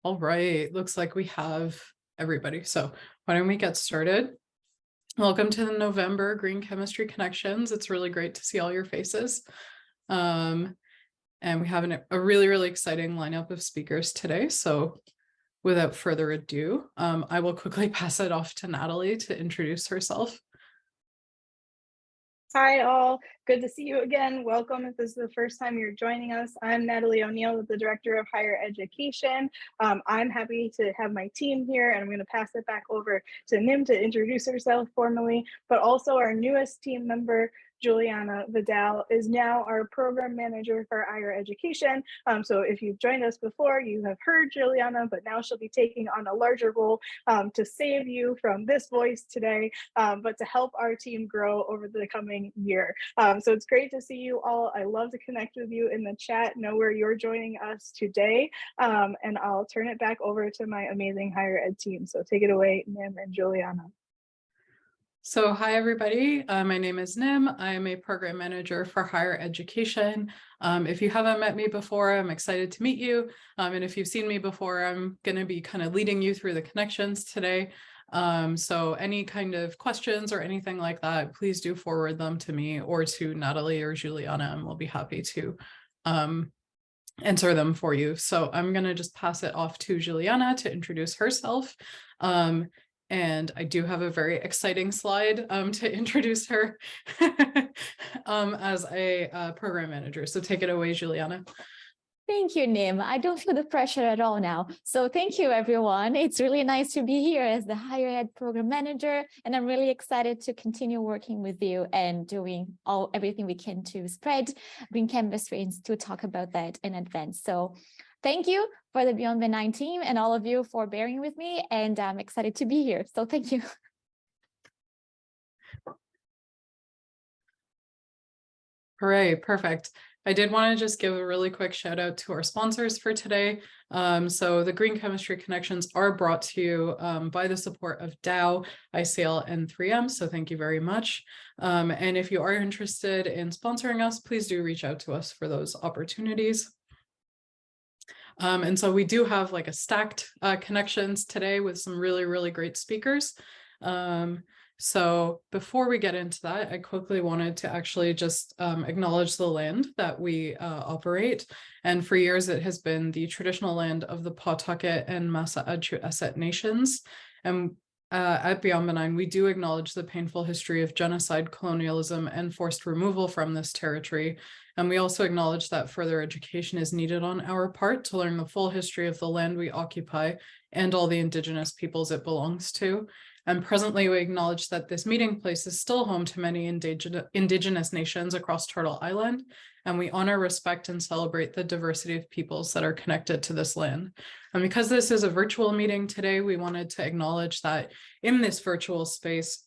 All right, looks like we have everybody. So why don't we get started? Welcome to the November Green Chemistry Connections. It's really great to see all your faces. And we have a really, really exciting lineup of speakers today. So without further ado, I will quickly pass it off to Natalie to introduce herself. Hi all, good to see you again. Welcome if this is the first time you're joining us. I'm Natalie O'Neill, the Director of Higher Education. I'm happy to have my team here, and I'm going to pass it back over to Nim to introduce herself formally, but also our newest team member, Juliana Vidal, is now our program manager for higher education. So if you've joined us before, you have heard Juliana, but now she'll be taking on a larger role to save you from this voice today, but to help our team grow over the coming year. So it's great to see you all. I love to connect with you in the chat, know where you're joining us today, and I'll turn it back over to my amazing higher ed team. So take it away, Nim and Juliana. So hi, everybody. My name is Nim. I am a program manager for higher education. If you haven't met me before, I'm excited to meet you. And if you've seen me before, I'm going to be kind of leading you through the connections today. So any kind of questions or anything like that, please do forward them to me or to Natalie or Juliana, and we'll be happy to answer them for you. So I'm going to just pass it off to Juliana to introduce herself. And I do have a very exciting slide to introduce her as a program manager. So take it away, Juliana. Thank you, Nim. I don't feel the pressure at all now. So thank you, everyone. It's really nice to be here as the higher ed program manager, and I'm really excited to continue working with you and doing everything we can to spread green chemistry and to talk about that in advance. So thank you for the Beyond Benign team and all of you for bearing with me, and I'm excited to be here. So thank you. Hooray, perfect. I did want to just give a really quick shout out to our sponsors for today. So the Green Chemistry Connections are brought to you by the support of Dow, ICL, and 3M. So thank you very much. And if you are interested in sponsoring us, please do reach out to us for those opportunities. And so we do have like a stacked connections today with some really, really great speakers. So before we get into that, I quickly wanted to actually just acknowledge the land that we operate. And for years, it has been the traditional land of the Pawtucket and Massachusetts nations. And at Beyond Benign, we do acknowledge the painful history of genocide, colonialism, and forced removal from this territory. And we also acknowledge that further education is needed on our part to learn the full history of the land we occupy and all the Indigenous peoples it belongs to. And presently, we acknowledge that this meeting place is still home to many Indigenous nations across Turtle Island, and we honor, respect, and celebrate the diversity of peoples that are connected to this land. And because this is a virtual meeting today, we wanted to acknowledge that in this virtual space,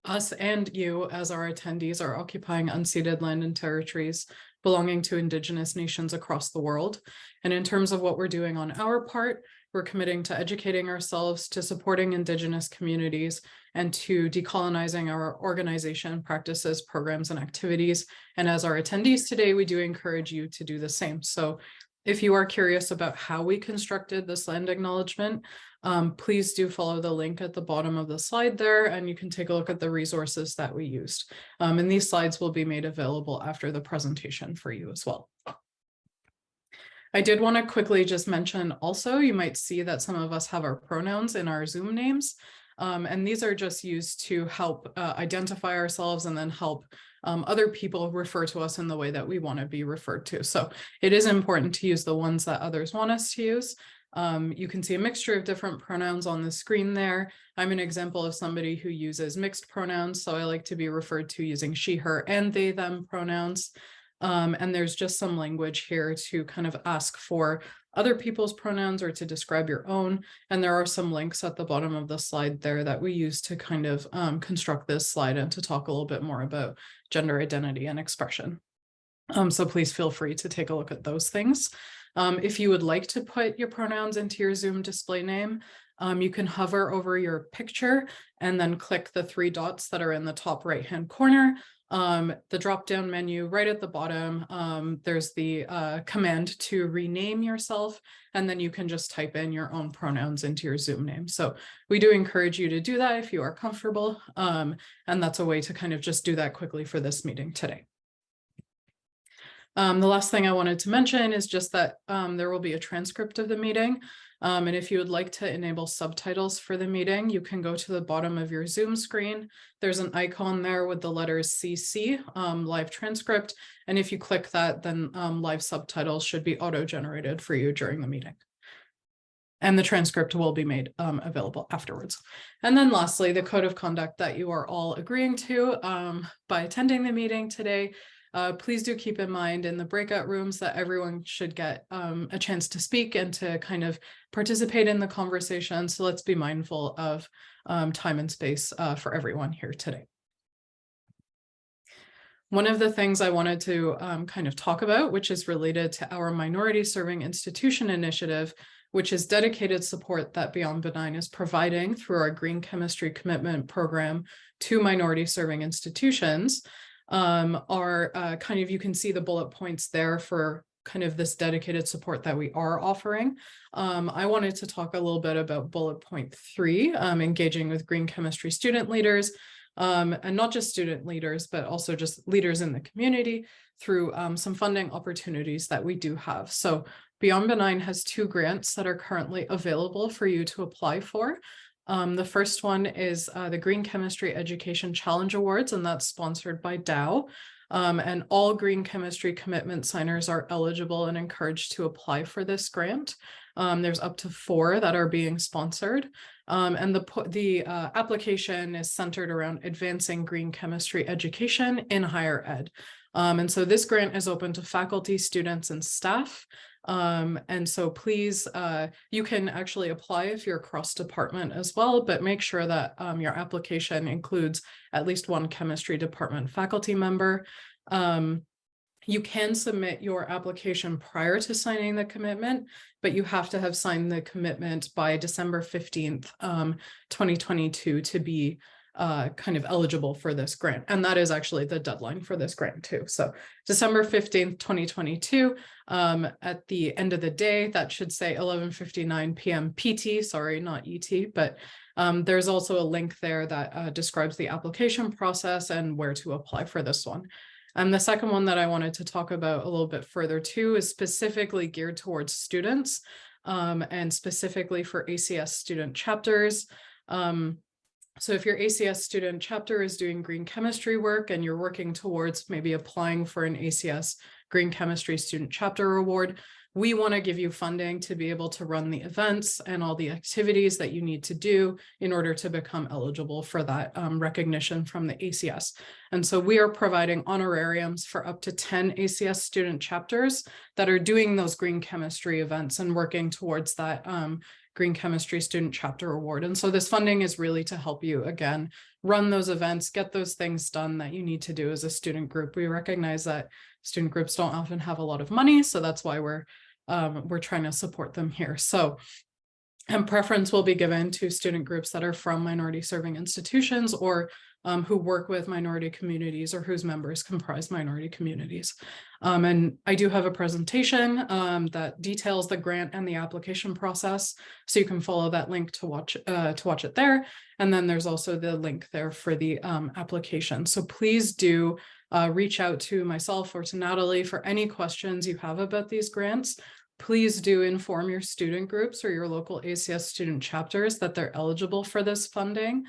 us and you as our attendees are occupying unceded land and territories belonging to Indigenous nations across the world. And in terms of what we're doing on our part, we're committing to educating ourselves, to supporting Indigenous communities, and to decolonizing our organization practices, programs, and activities. And as our attendees today, we do encourage you to do the same. So if you are curious about how we constructed this land acknowledgement, please do follow the link at the bottom of the slide there, and you can take a look at the resources that we used. And these slides will be made available after the presentation for you as well. I did want to quickly just mention also, you might see that some of us have our pronouns in our Zoom names. And these are just used to help identify ourselves and then help other people refer to us in the way that we want to be referred to. So it is important to use the ones that others want us to use. You can see a mixture of different pronouns on the screen there. I'm an example of somebody who uses mixed pronouns, so I like to be referred to using she, her, and they, them pronouns. And there's just some language here to kind of ask for other people's pronouns or to describe your own. And there are some links at the bottom of the slide there that we use to kind of construct this slide and to talk a little bit more about gender identity and expression. So please feel free to take a look at those things. If you would like to put your pronouns into your Zoom display name, You can hover over your picture and then click the 3 dots that are in the top right-hand corner. The drop-down menu right at the bottom, there's the command to rename yourself, and then you can just type in your own pronouns into your Zoom name. So we do encourage you to do that if you are comfortable, and that's a way to kind of just do that quickly for this meeting today. The last thing I wanted to mention is just that there will be a transcript of the meeting. And if you would like to enable subtitles for the meeting, you can go to the bottom of your Zoom screen. There's an icon there with the letters CC, live transcript. And if you click that, then live subtitles should be auto-generated for you during the meeting. And the transcript will be made available afterwards. And then lastly, the code of conduct that you are all agreeing to by attending the meeting today. Please do keep in mind in the breakout rooms that everyone should get a chance to speak and to kind of participate in the conversation. So let's be mindful of time and space for everyone here today. One of the things I wanted to kind of talk about, which is related to our Minority Serving Institution Initiative, which is dedicated support that Beyond Benign is providing through our Green Chemistry Commitment Program to minority serving institutions. Are kind of, you can see the bullet points there for kind of this dedicated support that we are offering. I wanted to talk a little bit about bullet point 3, engaging with green chemistry student leaders, and not just student leaders, but also just leaders in the community through some funding opportunities that we do have. So Beyond Benign has 2 grants that are currently available for you to apply for. The first one is the Green Chemistry Education Challenge Awards, and that's sponsored by Dow. And all green chemistry commitment signers are eligible and encouraged to apply for this grant. There's up to 4 that are being sponsored. And the application is centered around advancing green chemistry education in higher ed. And so this grant is open to faculty, students, and staff. And so please, you can actually apply if you're cross-department as well, but make sure that your application includes at least 1 chemistry department faculty member. You can submit your application prior to signing the commitment, but you have to have signed the commitment by December 15th, 2022 to be kind of eligible for this grant. And that is actually the deadline for this grant too. So December 15th, 2022, at the end of the day, that should say 11:59 p.m. PT, sorry, not ET, but there's also a link there that describes the application process and where to apply for this one. And the second one that I wanted to talk about a little bit further too is specifically geared towards students and specifically for ACS student chapters. So if your ACS student chapter is doing green chemistry work and you're working towards maybe applying for an ACS Green Chemistry Student Chapter Award, we want to give you funding to be able to run the events and all the activities that you need to do in order to become eligible for that recognition from the ACS. And so we are providing honorariums for up to 10 ACS student chapters that are doing those green chemistry events and working towards that Green Chemistry Student Chapter Award. And so this funding is really to help you, again, run those events, get those things done that you need to do as a student group. We recognize that student groups don't often have a lot of money, so that's why we're trying to support them here. So, and preference will be given to student groups that are from minority serving institutions or who work with minority communities or whose members comprise minority communities. And I do have a presentation that details the grant and the application process, so you can follow that link to watch it there. And then there's also the link there for the application. So please do reach out to myself or to Natalie for any questions you have about these grants. Please do inform your student groups or your local ACS student chapters that they're eligible for this funding.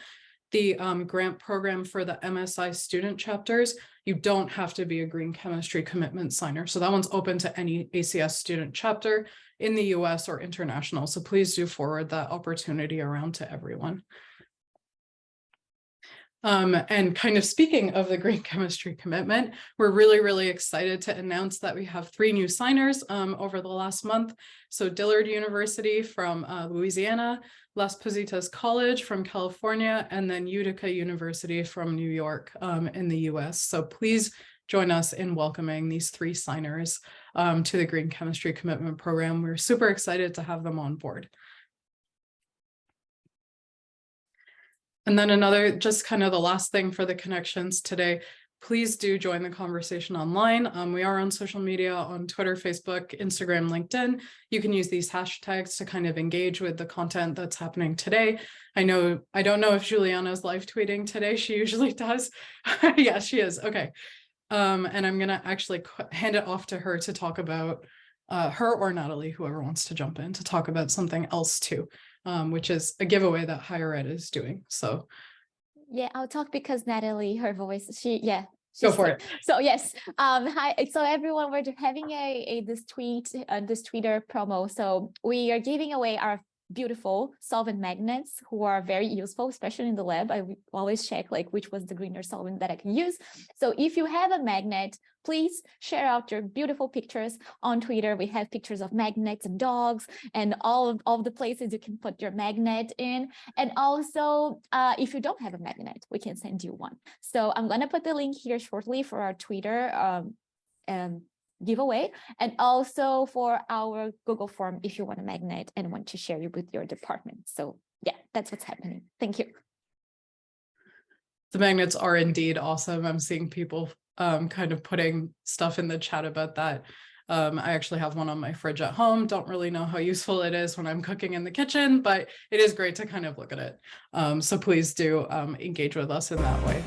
The grant program for the MSI student chapters, you don't have to be a green chemistry commitment signer. So that one's open to any ACS student chapter in the US or international. So please do forward that opportunity around to everyone. And kind of speaking of the green chemistry commitment, we're really, really excited to announce that we have 3 new signers over the last month. So Dillard University from Louisiana, Las Positas College from California, and then Utica University from New York in the US. So please join us in welcoming these 3 signers to the Green Chemistry Commitment Program. We're super excited to have them on board. And then another, just kind of the last thing for the connections today, please do join the conversation online. We are on social media on Twitter, Facebook, Instagram, LinkedIn. You can use these hashtags to kind of engage with the content that's happening today. I don't know if Juliana's live tweeting today. She usually does. Yeah, she is. Okay. And I'm going to actually hand it off to her to talk about her or Natalie, whoever wants to jump in, to talk about something else too, which is a giveaway that higher ed is doing. So yeah, I'll talk because Natalie, her voice, go for it. So yes, hi. So everyone, we're having this Twitter promo. So we are giving away our beautiful solvent magnets who are very useful, especially in the lab. I always check like which was the greener solvent that I can use. So if you have a magnet, please share out your beautiful pictures on Twitter. We have pictures of magnets and dogs and all of the places you can put your magnet in. And also, if you don't have a magnet, we can send you one. So I'm going to put the link here shortly for our Twitter giveaway, and also for our Google form if you want a magnet and want to share it with your department. So yeah, that's what's happening. Thank you. The magnets are indeed awesome. I'm seeing people kind of putting stuff in the chat about that. I actually have one on my fridge at home. Don't really know how useful it is when I'm cooking in the kitchen, but it is great to kind of look at it. So please do engage with us in that way.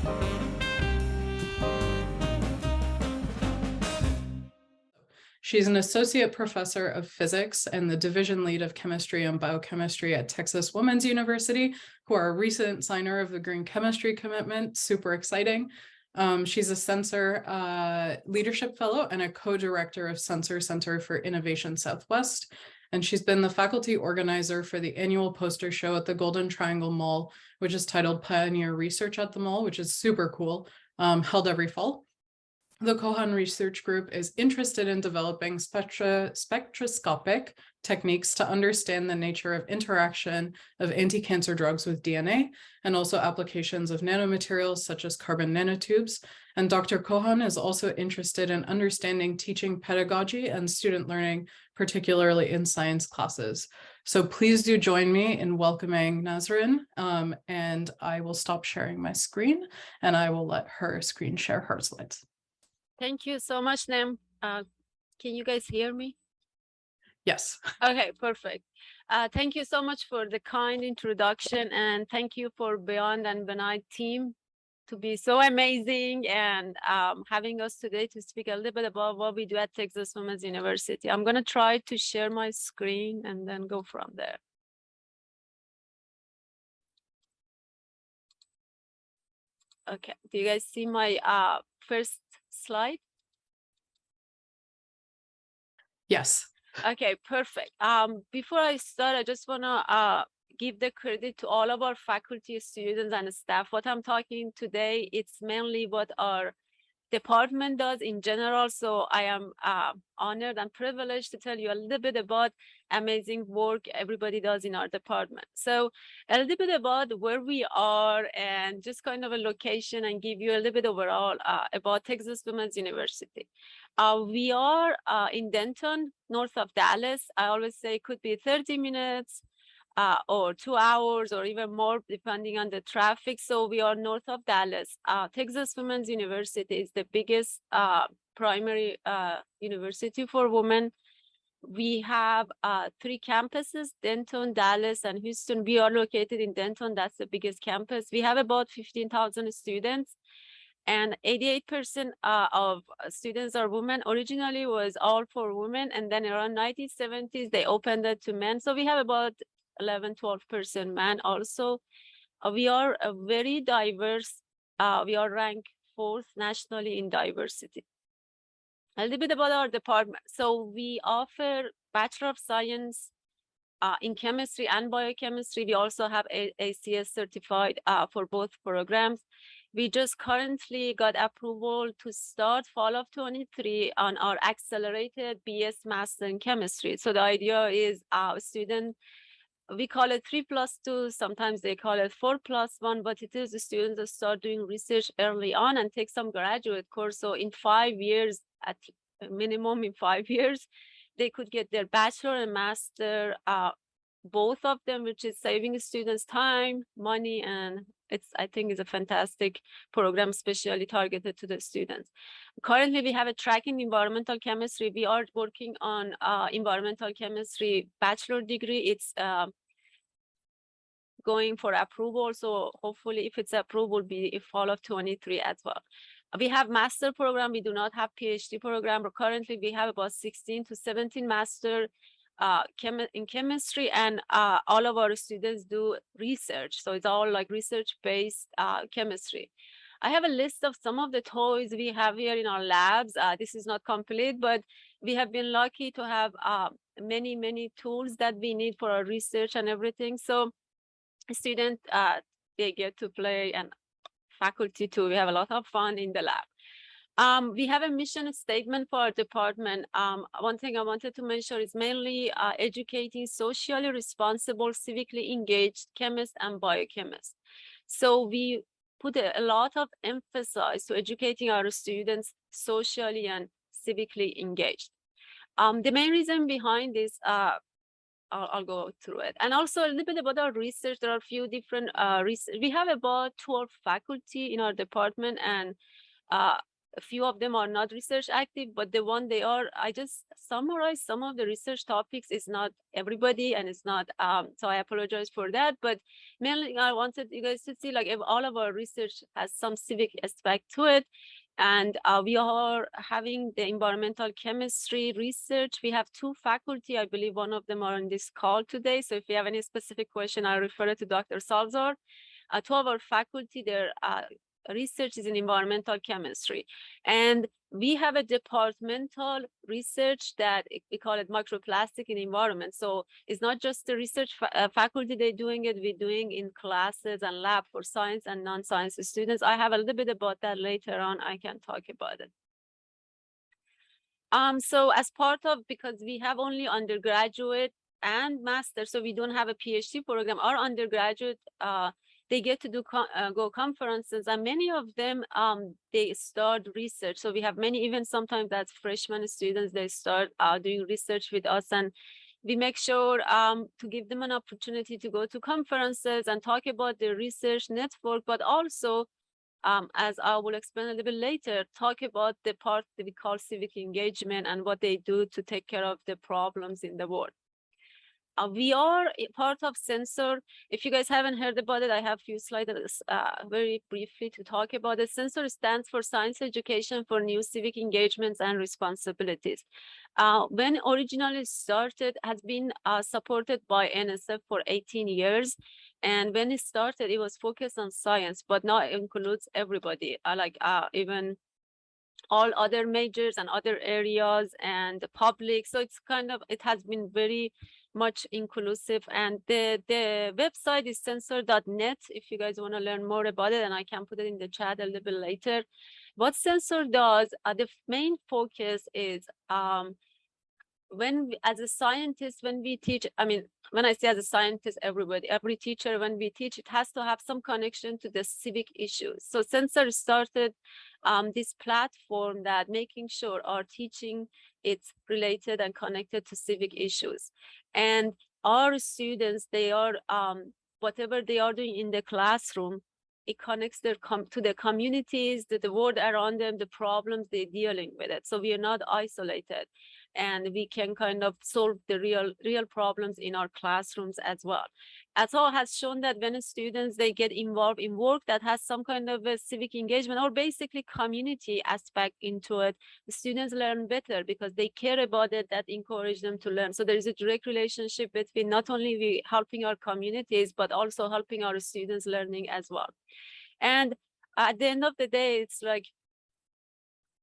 She's an associate professor of physics and the division lead of chemistry and biochemistry at Texas Women's University, who are a recent signer of the Green Chemistry Commitment. Super exciting. She's a Sensor Leadership Fellow and a co-director of Sensor Center for Innovation Southwest. And she's been the faculty organizer for the annual poster show at the Golden Triangle Mall, which is titled Pioneer Research at the Mall, which is super cool, held every fall. The Kohan Research Group is interested in developing spectroscopic techniques to understand the nature of interaction of anti-cancer drugs with DNA, and also applications of nanomaterials such as carbon nanotubes. And Dr. Kohan is also interested in understanding teaching pedagogy and student learning, particularly in science classes. So please do join me in welcoming Nasrin, and I will stop sharing my screen and I will let her screen share her slides. Thank you so much, Nem. Can you guys hear me? Yes. Okay, perfect. Thank you so much for the kind introduction, and thank you for Beyond and Benign team to be so amazing and having us today to speak a little bit about what we do at Texas Women's University. I'm going to try to share my screen and then go from there. Okay, do you guys see my first slide? Yes. Okay, perfect. Before I start, I just want to give the credit to all of our faculty, students, and staff. What I'm talking today, it's mainly what our department does in general. So I am honored and privileged to tell you a little bit about amazing work everybody does in our department. So a little bit about where we are and just kind of a location, and give you a little bit overall about Texas Women's University. We are in Denton, north of Dallas. I always say it could be 30 minutes or 2 hours or even more depending on the traffic. So we are north of Dallas. Texas Women's University is the biggest primary university for women. We have 3 campuses, Denton, Dallas, and Houston. We are located in Denton. That's the biggest campus. We have about 15,000 students, and 88% of students are women. Originally was all for women, and then around 1970s, they opened it to men. So we have about 11-12% men also. We are a very diverse. We are ranked 4th nationally in diversity. A little bit about our department. So we offer Bachelor of Science in chemistry and biochemistry. We also have ACS certified for both programs. We just currently got approval to start fall of 23 on our accelerated BS Master in Chemistry. So the idea is our student, we call it 3+2, sometimes they call it 4+1, but it is the students that start doing research early on and take some graduate course. So in 5 years, at minimum in 5 years, they could get their bachelor and master, both of them, which is saving students time, money, and I think it's a fantastic program, especially targeted to the students. Currently, we have a track in environmental chemistry. We are working on environmental chemistry bachelor degree. It's going for approval. So hopefully if it's approved, will be in fall of 23 as well. We have master program. We do not have PhD program, but currently we have about 16 to 17 master in chemistry, and all of our students do research. So it's all like research-based chemistry. I have a list of some of the toys we have here in our labs. This is not complete, but we have been lucky to have many, many tools that we need for our research and everything. So students, they get to play, and faculty too. We have a lot of fun in the lab. We have a mission statement for our department. One thing I wanted to mention is mainly educating socially responsible, civically engaged chemists and biochemists. So we put a lot of emphasis to educating our students socially and civically engaged. The main reason behind this, I'll go through it. And also a little bit about our research. There are a few different research. We have about 12 faculty in our department, and a few of them are not research active, but the one they are, I just summarized some of the research topics. It's not everybody, and it's not, so I apologize for that. But mainly I wanted you guys to see like if all of our research has some civic aspect to it. And we are having the environmental chemistry research. We have 2 faculty. I believe one of them are on this call today. So if you have any specific question, I'll refer it to Dr. Salzar. 2 of our faculty, their research is in environmental chemistry. And we have a departmental research that we call it microplastic in environment. So it's not just the research faculty, they're doing it, we're doing in classes and lab for science and non-science students. I have a little bit about that later on. I can talk about it. So as part of, because we have only undergraduate and master, so we don't have a PhD program, our undergraduate, they get to do go conferences, and many of them they start research. So we have many, even sometimes that's freshman students, they start doing research with us, and we make sure to give them an opportunity to go to conferences and talk about their research network, but also as I will explain a little bit later, talk about the part that we call civic engagement and what they do to take care of the problems in the world. We are part of Sensor. If you guys haven't heard about it, I have a few slides very briefly to talk about it. Sensor stands for Science Education for New Civic Engagements and Responsibilities. When originally started, has been supported by NSF for 18 years. And when it started, it was focused on science, but now it includes everybody, even all other majors and other areas and the public. So it's kind of, it has been very much inclusive. And the website is sensor.net if you guys want to learn more about it, and I can put it in the chat a little bit later. What Sensor does, the main focus is as a scientist, when we teach, I mean, when I say as a scientist, every teacher, when we teach, it has to have some connection to the civic issues. So Sensor started this platform that making sure our teaching it's related and connected to civic issues. And our students, they are, whatever they are doing in the classroom, it connects their to the communities, the world around them, the problems they're dealing with it. So we are not isolated, and we can kind of solve the real problems in our classrooms as well. As all has shown that when students, they get involved in work that has some kind of a civic engagement or basically community aspect into it, the students learn better because they care about it, that encourage them to learn. So there is a direct relationship between not only we helping our communities, but also helping our students learning as well. And at the end of the day, it's like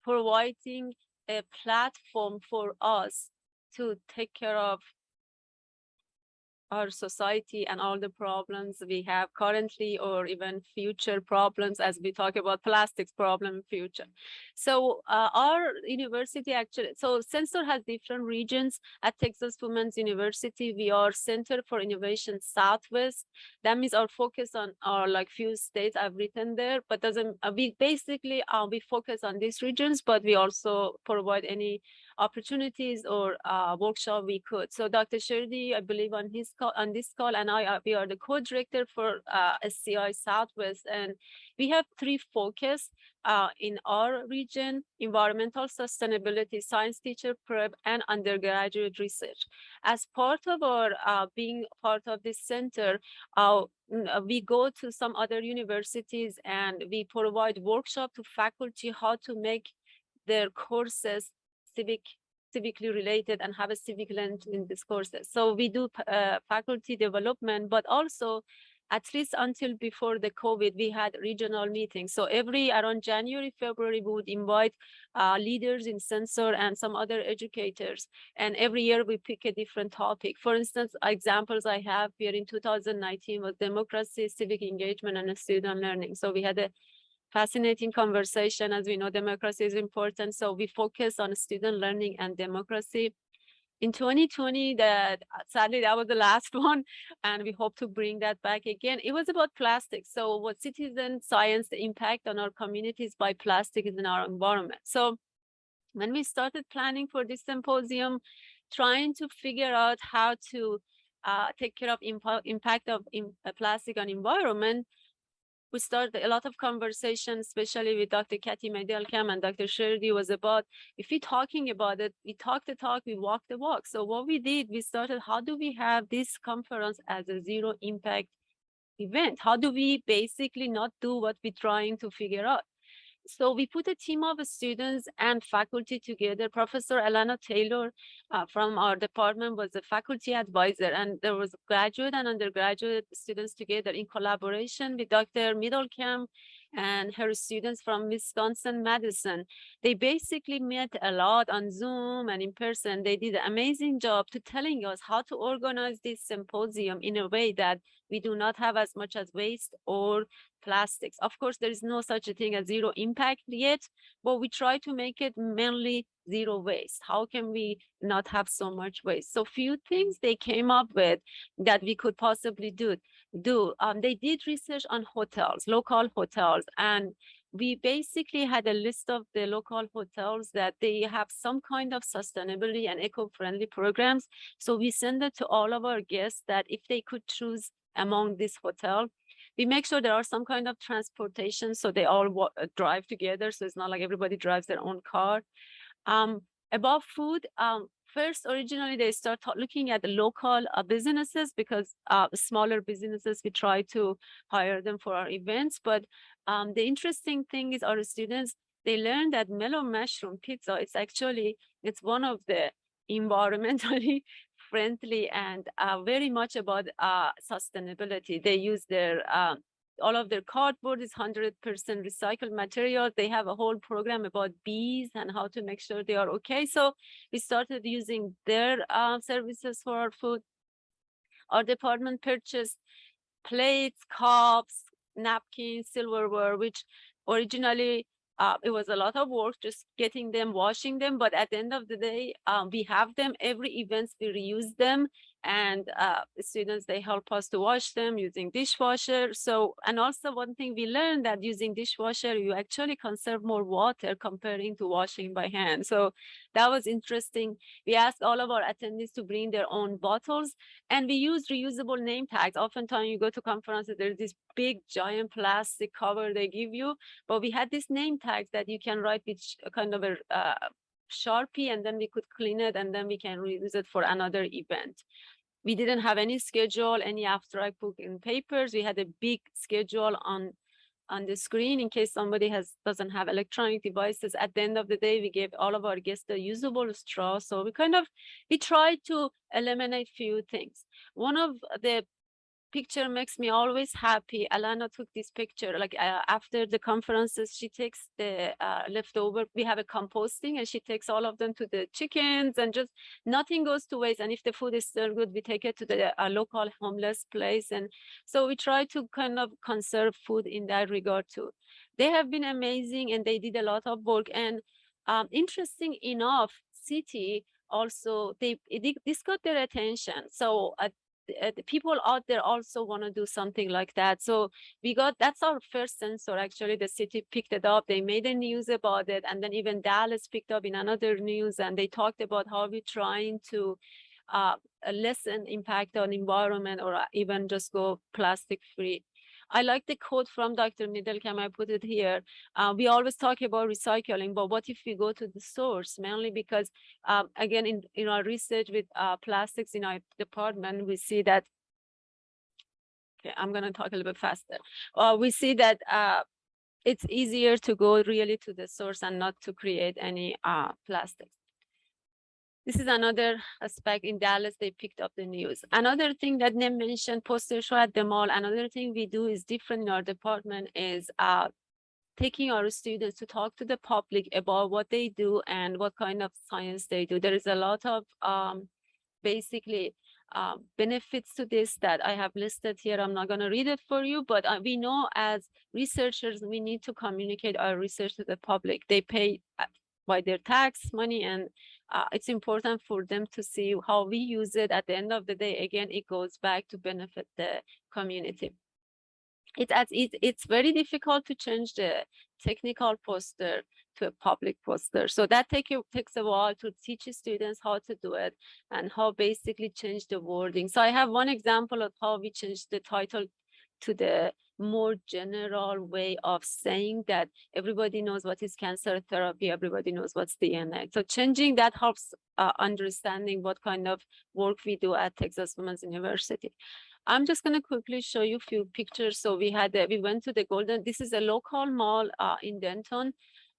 providing a platform for us to take care of our society and all the problems we have currently or even future problems as we talk about plastics problem in future. So our university actually, so Sensor has different regions. At Texas Women's University, we are Center for Innovation Southwest. That means our focus on our like few states I've written there, but doesn't we basically we focus on these regions, but we also provide any opportunities or workshop we could. So Dr. Sherdy, I believe on this call, and we are the co-director for SCI Southwest, and we have 3 focus in our region: environmental sustainability, science teacher prep, and undergraduate research. As part of our being part of this center, we go to some other universities and we provide workshop to faculty how to make their courses civically related and have a civic lens in these courses. So we do faculty development, but also at least until before the COVID, we had regional meetings. So around January, February, we would invite leaders in sensor and some other educators. And every year we pick a different topic. For instance, examples I have here in 2019 was democracy, civic engagement, and student learning. So we had a fascinating conversation. As we know, democracy is important. So we focus on student learning and democracy. In 2020, sadly, that was the last one, and we hope to bring that back again. It was about plastic. So what citizen science, the impact on our communities by plastic is in our environment. So when we started planning for this symposium, trying to figure out how to take care of impact of plastic on environment, we started a lot of conversations, especially with Dr. Kathy Mendiola and Dr. Sherdy, was about, if we're talking about it, we talk the talk, we walk the walk. So what we did, we started, how do we have this conference as a zero impact event? How do we basically not do what we're trying to figure out? So we put a team of students and faculty together. Professor Alana Taylor from our department was a faculty advisor, and there was graduate and undergraduate students together in collaboration with Dr. Middlecamp and her students from Wisconsin-Madison. They basically met a lot on Zoom and in person. They did an amazing job to telling us how to organize this symposium in a way that we do not have as much as waste or plastics. Of course, there is no such a thing as zero impact yet, but we try to make it mainly zero waste. How can we not have so much waste? So few things they came up with that we could possibly do. They did research on hotels, local hotels, and we basically had a list of the local hotels that they have some kind of sustainability and eco-friendly programs. So we send it to all of our guests that if they could choose among this hotel, we make sure there are some kind of transportation, so they all drive together. So it's not like everybody drives their own car. About food, first, originally, they start looking at the local businesses, because smaller businesses, we try to hire them for our events. But the interesting thing is our students, they learn that mellow mushroom pizza, it's one of the environmentally friendly and very much about sustainability. They use their all of their cardboard is 100% recycled material. They have a whole program about bees and how to make sure they are okay. So we started using their services for our food. Our department purchased plates, cups, napkins, silverware, which originally it was a lot of work just getting them, washing them. But at the end of the day, we have them. Every event, we reuse them. And the students, they help us to wash them using dishwasher. So, and also one thing we learned that using dishwasher, you actually conserve more water comparing to washing by hand. So that was interesting. We asked all of our attendees to bring their own bottles, and we use reusable name tags. Oftentimes you go to conferences, there's this big giant plastic cover they give you, but we had these name tags that you can write with kind of a Sharpie, and then we could clean it, and then we can reuse it for another event. We didn't have any schedule, any abstract book in papers. We had a big schedule on the screen in case somebody doesn't have electronic devices. At the end of the day, we gave all of our guests a usable straw. So we tried to eliminate few things. One of the picture makes me always happy. Alana took this picture, like after the conferences, she takes the leftover. We have a composting, and she takes all of them to the chickens, and just nothing goes to waste. And if the food is still good, we take it to the local homeless place. And so we try to kind of conserve food in that regard too. They have been amazing, and they did a lot of work. And interesting enough, city also, this got their attention. So the people out there also want to do something like that. So that's our first sensor. Actually, the city picked it up. They made a news about it. And then even Dallas picked up in another news, and they talked about how we're trying to lessen impact on environment, or even just go plastic free. I like the quote from Dr. Needlecam. I put it here. We always talk about recycling, but what if we go to the source? Mainly because, again, in our research with plastics in our department, we see that, okay, I'm going to talk a little bit faster. We see that it's easier to go really to the source and not to create any plastics. This is another aspect. In Dallas, they picked up the news. Another thing that Nim mentioned, poster show at the mall. Another thing we do is different in our department is taking our students to talk to the public about what they do and what kind of science they do. There is a lot of basically benefits to this that I have listed here. I'm not going to read it for you, but we know as researchers, we need to communicate our research to the public. They pay by their tax money, and it's important for them to see how we use it. At the end of the day, again, it goes back to benefit the community. It's very difficult to change the technical poster to a public poster. So that takes a while to teach students how to do it and how basically change the wording. So I have one example of how we changed the title to the more general way of saying that everybody knows what is cancer therapy, everybody knows what's DNA. So changing that helps understanding what kind of work we do at Texas Women's University. I'm just going to quickly show you a few pictures. So we went to the Golden, this is a local mall in Denton,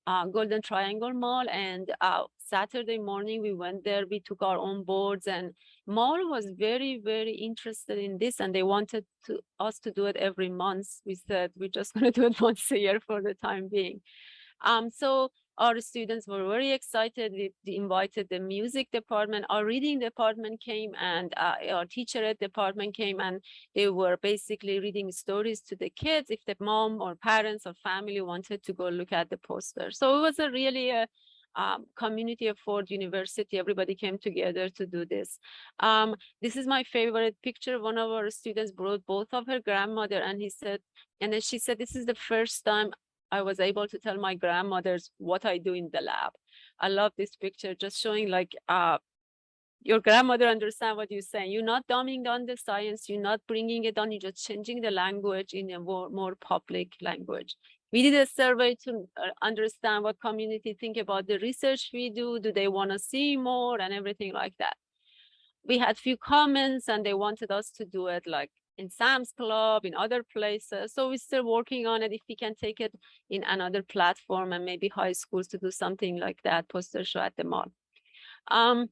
Golden Triangle Mall, and Saturday morning we went there. We took our own boards, and mall was very, very interested in this, and they wanted us to do it every month. We said we're just going to do it once a year for the time being. So our students were very excited. We invited the music department, our reading department came, and our teacher ed department came, and they were basically reading stories to the kids if the mom or parents or family wanted to go look at the poster. So it was a really community effort, university, everybody came together to do this. This is my favorite picture. One of our students brought both of her grandmother, and then she said, this is the first time I was able to tell my grandmothers what I do in the lab. I love this picture, just showing like your grandmother understand what you're saying. You're not dumbing down the science, you're not bringing it down, you're just changing the language in a more public language. We did a survey to understand what community think about the research we do. Do they want to see more and everything like that? We had few comments, and they wanted us to do it like in Sam's Club, in other places. So we're still working on it. If we can take it in another platform and maybe high schools to do something like that, poster show at the mall. I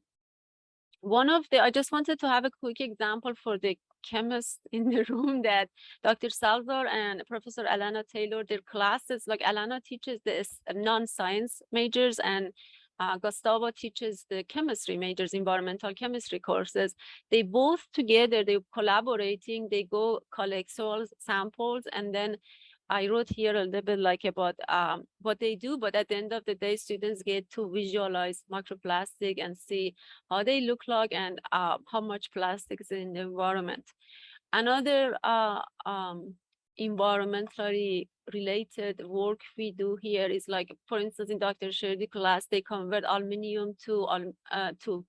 just wanted to have a quick example for the chemists in the room, that Dr. Salvador and Professor Alana Taylor, their classes, like Alana teaches the non-science majors, and Gustavo teaches the chemistry majors, environmental chemistry courses. They both together, they're collaborating, they go collect soil samples, and then I wrote here a little bit like about what they do, but at the end of the day, students get to visualize microplastic and see how they look like and how much plastic is in the environment. Another environmentally related work we do here is like, for instance, in Dr. Sherdy class, they convert aluminum to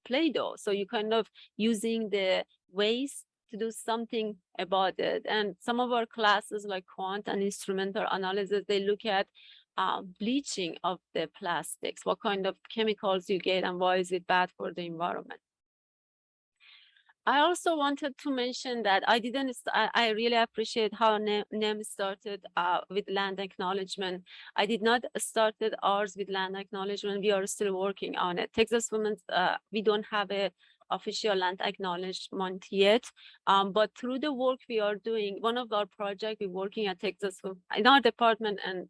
Play-Doh. So you kind of using the waste to do something about it. And some of our classes like quant and instrumental analysis, they look at bleaching of the plastics, what kind of chemicals you get and why is it bad for the environment. I also wanted to mention that I really appreciate how NEM started with land acknowledgement. I did not started ours with land acknowledgement. We are still working on it. Texas Women's, we don't have a official land acknowledgement yet, but through the work we are doing, one of our projects we're working at Texas in our department, and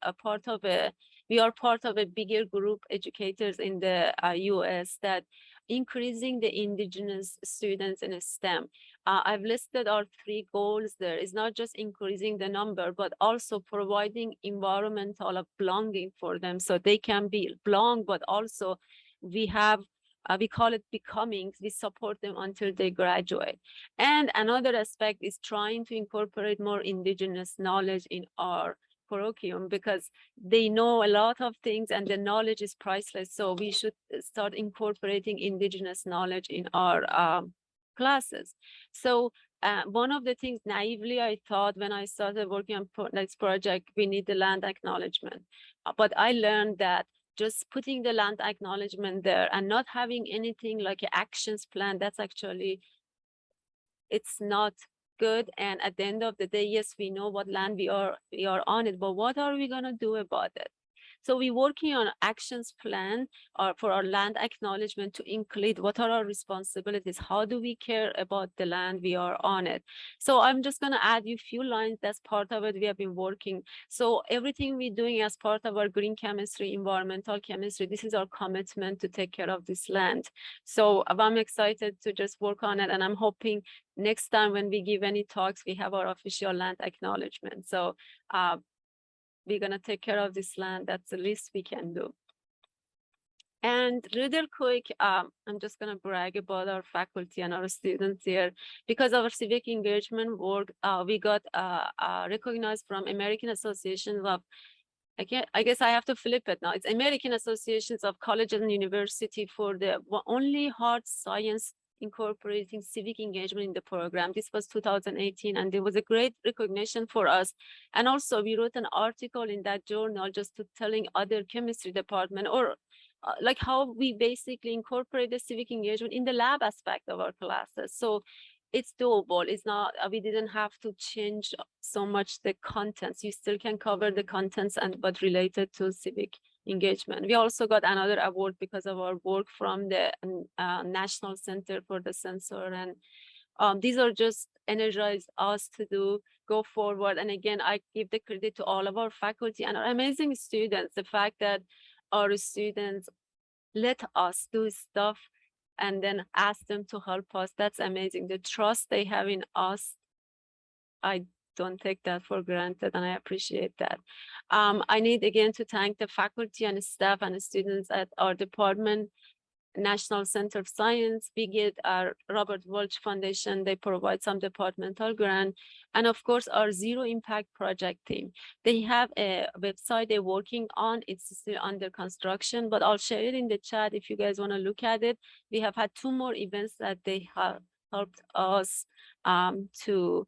we are part of a bigger group educators in the US that increasing the indigenous students in STEM. I've listed our 3 goals there. It's not just increasing the number, but also providing environmental belonging for them so they can be belong, but also we have we call it becomings. We support them until they graduate. And another aspect is trying to incorporate more indigenous knowledge in our curriculum, because they know a lot of things and the knowledge is priceless. So we should start incorporating indigenous knowledge in our classes. So one of the things naively I thought when I started working on this project, we need the land acknowledgement. But I learned that just putting the land acknowledgement there and not having anything like an actions plan, that's actually, it's not good. And at the end of the day, yes, we know what land we are on it, but what are we gonna do about it? So we're working on actions plan for our land acknowledgement to include what are our responsibilities, how do we care about the land we are on it. So I'm just going to add you a few lines. That's part of it. We have been working. So everything we're doing as part of our green chemistry, environmental chemistry, this is our commitment to take care of this land. So I'm excited to just work on it, and I'm hoping next time when we give any talks, we have our official land acknowledgement. So we're going to take care of this land. That's the least we can do. And real quick, I'm just going to brag about our faculty and our students here. Because of our civic engagement work, we got recognized from American Associations of, I guess I have to flip it now. It's American Associations of Colleges and University for the only hard science incorporating civic engagement in the program. This was 2018, and there was a great recognition for us. And also we wrote an article in that journal just to telling other chemistry department or like how we basically incorporate the civic engagement in the lab aspect of our classes. So it's doable. It's not, we didn't have to change so much the contents. You still can cover the contents but related to civic engagement. We also got another award because of our work from the National Center for the Sensor. And these are just energize us to go forward. And again, I give the credit to all of our faculty and our amazing students. The fact that our students let us do stuff and then ask them to help us, that's amazing. The trust they have in us, I don't take that for granted, and I appreciate that. I need again to thank the faculty and staff and the students at our department, National Center of Science. We get our Robert Walsh Foundation. They provide some departmental grant. And of course, our Zero Impact Project team. They have a website they're working on. It's still under construction, but I'll share it in the chat if you guys want to look at it. We have had 2 more events that they have helped us to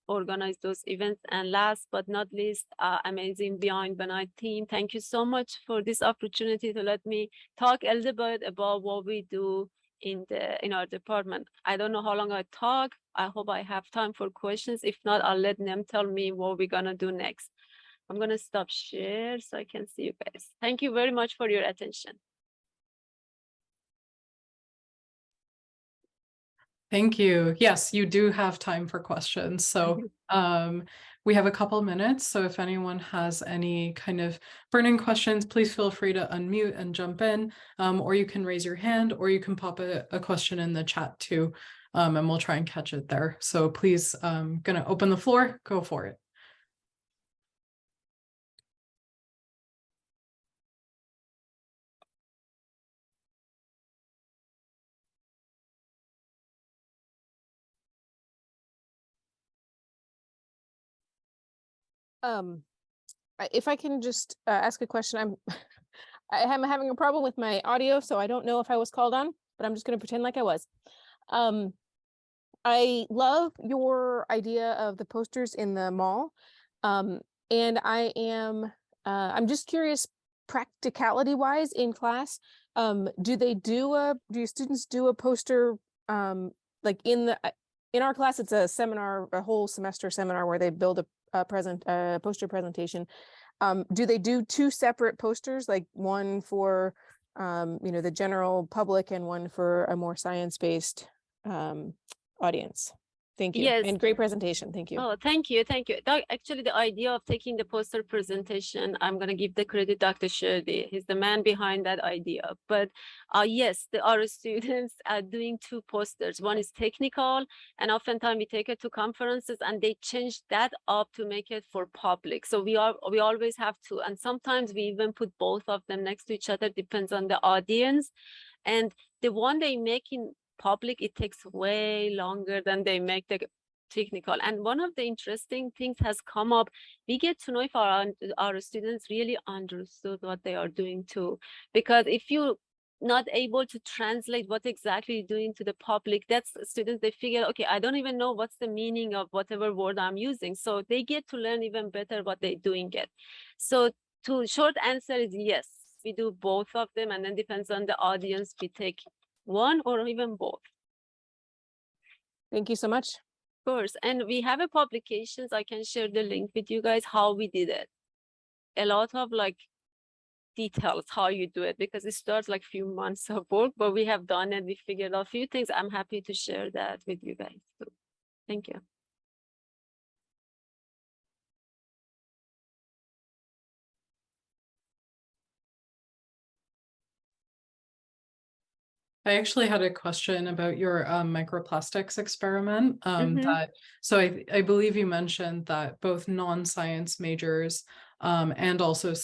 organize those events. And last but not least, amazing Benign team. Thank you so much for this opportunity to let me talk a little bit about what we do in our department. I don't know how long I talk. I hope I have time for questions. If not, I'll let them tell me what we're gonna do next. I'm gonna stop share so I can see you guys. Thank you very much for your attention. Thank you. Yes, you do have time for questions. So we have a couple minutes. So if anyone has any kind of burning questions, please feel free to unmute and jump in, or you can raise your hand, or you can pop a question in the chat too, and we'll try and catch it there. So please, gonna open the floor, go for it. If I can just ask a question, I'm having a problem with my audio, so I don't know if I was called on, but I'm just going to pretend like I was. I love your idea of the posters in the mall, and I'm just curious, practicality-wise in class, do students do a poster like in our class? It's a seminar, a whole semester seminar where they build a poster presentation. Do they do 2 separate posters, like one for the general public and one for a more science-based audience? Thank you. Yes. And great presentation. Thank you. Oh, thank you. Thank you. Actually, the idea of taking the poster presentation, I'm going to give the credit to Dr. Shirley. He's the man behind that idea. But yes, our students are doing 2 posters. One is technical, and oftentimes we take it to conferences and they change that up to make it for public. So we always have 2. And sometimes we even put both of them next to each other, depends on the audience. And the one they make in public, it takes way longer than they make the technical. And one of the interesting things has come up. We get to know if our students really understood what they are doing too. Because if you not able to translate what exactly you're doing to the public, that's students, they figure, okay, I don't even know what's the meaning of whatever word I'm using. So they get to learn even better what they're doing it. So to short answer is yes, we do both of them, and then depends on the audience, we take one or even both. Thank you so much. Of course, and we have a publications, I can share the link with you guys, how we did it. A lot of like details how you do it, because it starts like few months of work, but we have done it, we figured out a few things. I'm happy to share that with you guys too. Thank you. I actually had a question about your microplastics experiment. So I believe you mentioned that both non-science majors and also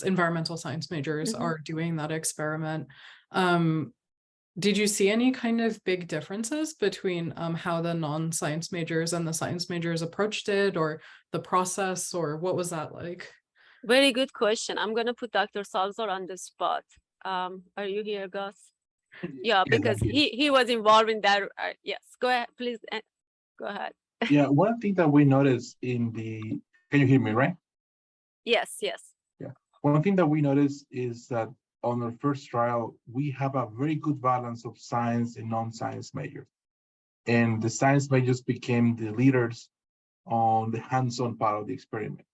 environmental science majors are doing that experiment. Did you see any kind of big differences between how the non-science majors and the science majors approached it, or the process, or what was that like? Very good question. I'm going to put Dr. Salzar on the spot. Are you here, Gus? Yeah, because he was involved in that. Yes, go ahead, please. Go ahead. Yeah, one thing that we noticed can you hear me, right? Yes. Yeah. One thing that we noticed is that on our first trial, we have a very good balance of science and non-science majors. And the science majors became the leaders on the hands-on part of the experiment,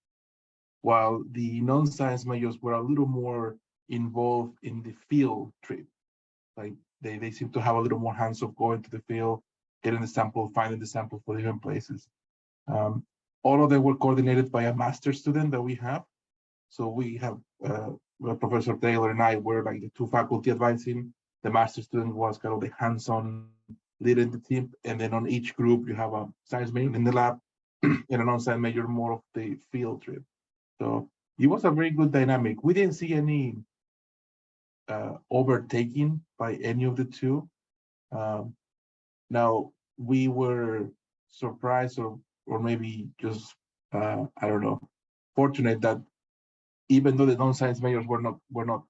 while the non-science majors were a little more involved in the field trip. Like they seem to have a little more hands of going to the field, getting the sample, finding the sample for different places. All of them were coordinated by a master student that we have. So we have Professor Taylor and I were like the two faculty advising. The master student was kind of the hands-on leading the team. And then on each group, you have a science major in the lab and a non-science major more of the field trip. So it was a very good dynamic. We didn't see any overtaking by any of the two. Now we were surprised or maybe just I don't know, fortunate that even though the non-science majors were not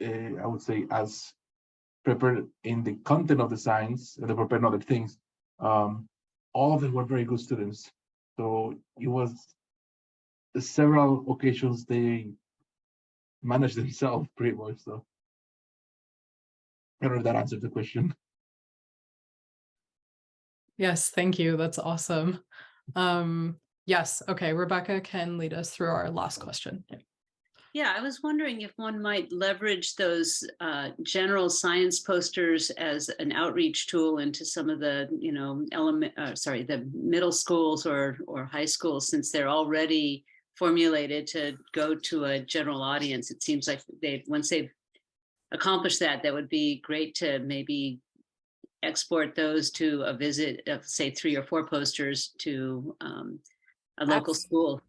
I would say as prepared in the content of the science, and they prepared other things, all of them were very good students. So it was several occasions they managed themselves pretty much. So I don't know if that answered the question. Yes, thank you. That's awesome. Yes, okay, Rebecca can lead us through our last question. Yeah, I was wondering if one might leverage those general science posters as an outreach tool into some of the, the middle schools or high schools, since they're already formulated to go to a general audience. It seems like once they've accomplished that, that would be great to maybe export those to a visit of, say, 3 or 4 posters to a local school.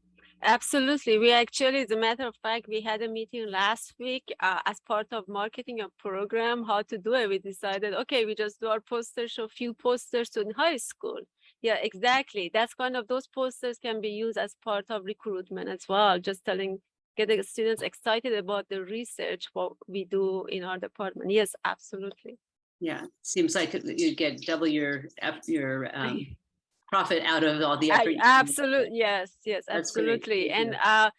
Absolutely. We actually, as a matter of fact, we had a meeting last week as part of marketing a program, how to do it. We decided, okay, we just do our posters, show a few posters to high school. Yeah, exactly. That's kind of, those posters can be used as part of recruitment as well. Just get the students excited about the research, what we do in our department. Yes, absolutely. Yeah, seems like you get double your profit out of all the effort. Absolutely, yes, That's absolutely. great. And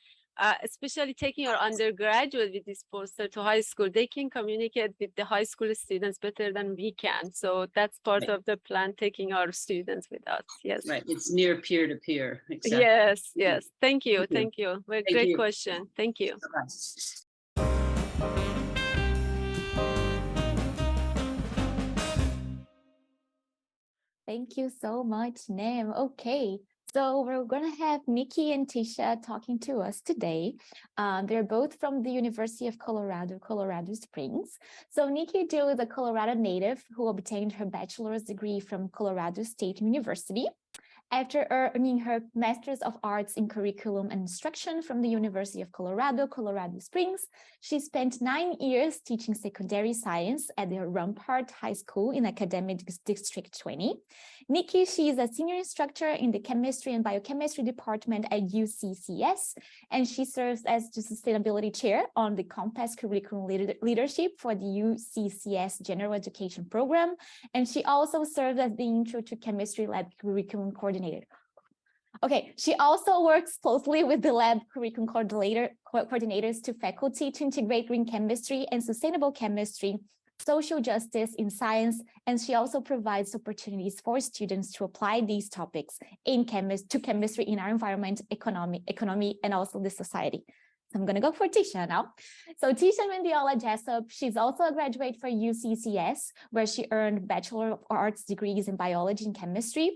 especially taking our undergraduate with this poster to high school, they can communicate with the high school students better than we can. So that's part of the plan, taking our students with us. Yes. Right. It's near peer-to-peer. Exactly. Yes. Thank you. Great question. Thank you. Thank you so much, Nim. Okay, so we're going to have Niki and Tisha talking to us today. They're both from the University of Colorado, Colorado Springs. So Niki Juhl is a Colorado native who obtained her bachelor's degree from Colorado State University. After earning her Master's of Arts in Curriculum and Instruction from the University of Colorado, Colorado Springs, she spent 9 years teaching secondary science at the Rampart High School in Academic District 20. Niki, she is a senior instructor in the Chemistry and Biochemistry department at UCCS, and she serves as the Sustainability Chair on the Compass Curriculum Leadership for the UCCS General Education Program, and she also serves as the Intro to Chemistry Lab Curriculum Coordinator. Okay, she also works closely with the lab curriculum coordinators to faculty to integrate green chemistry and sustainable chemistry, social justice in science, and she also provides opportunities for students to apply these topics in chemistry in our environment, economy, and also the society. I'm going to go for Tisha now. So Tisha Mendiola Jessop, she's also a graduate for UCCS, where she earned Bachelor of Arts degrees in biology and chemistry.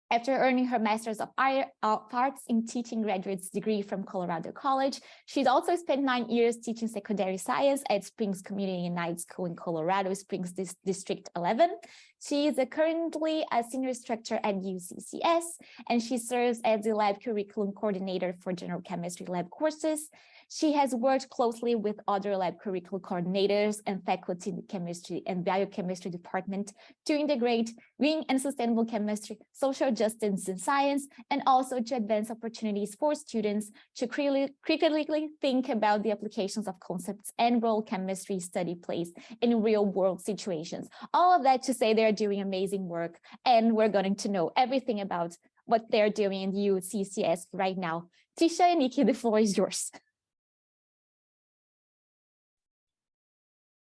After earning her Master's of Arts in Teaching graduate's degree from Colorado College, she's also spent 9 years teaching secondary science at Springs Community Night School in Colorado Springs District 11. She is currently a senior instructor at UCCS, and she serves as the lab curriculum coordinator for general chemistry lab courses. She has worked closely with other lab curriculum coordinators and faculty in the chemistry and biochemistry department to integrate green and sustainable chemistry, social justice in science, and also to advance opportunities for students to critically think about the applications of concepts and role chemistry study plays in real world situations. All of that to say they're doing amazing work, and we're going to know everything about what they're doing in UCCS right now. Tisha and Niki, the floor is yours.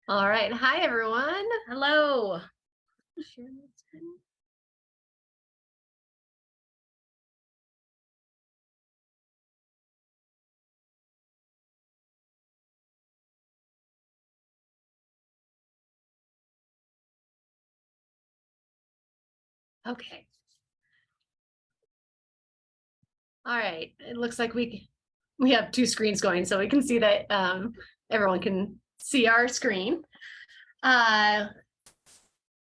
All right. Hi, everyone. Hello. Okay. All right. It looks like we have two screens going, so we can see that everyone can see our screen.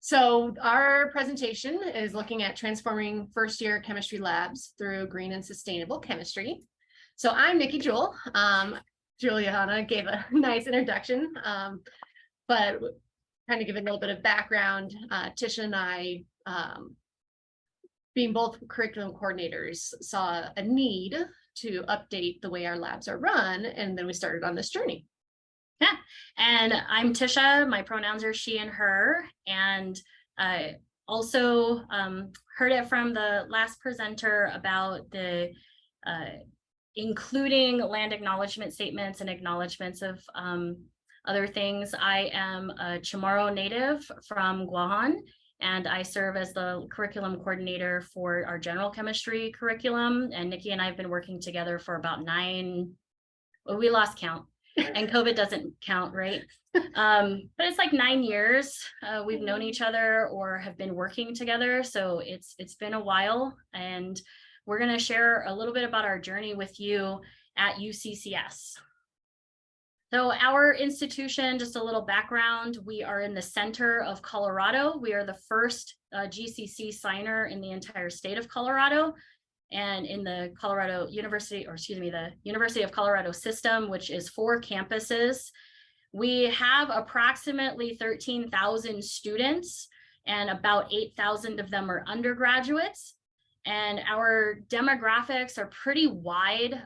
So our presentation is looking at transforming first-year chemistry labs through green and sustainable chemistry. So I'm Niki Juhl. Juliana gave a nice introduction, but kind of give a little bit of background. Tisha and I, being both curriculum coordinators, saw a need to update the way our labs are run, and then we started on this journey. Yeah, and I'm Tisha. My pronouns are she and her, and I also heard it from the last presenter about the including land acknowledgement statements and acknowledgements of other things. I am a Chamorro native from Guahan, and I serve as the curriculum coordinator for our general chemistry curriculum. And Niki and I have been working together for about we lost count. And COVID doesn't count, right? But it's like 9 years we've known each other or have been working together. So it's been a while, and we're going to share a little bit about our journey with you at UCCS. So our institution, just a little background, we are in the center of Colorado. We are the first GCC signer in the entire state of Colorado. And in the Colorado University, or excuse me, the University of Colorado system, which is 4 campuses. We have approximately 13,000 students, and about 8,000 of them are undergraduates. And our demographics are pretty wide.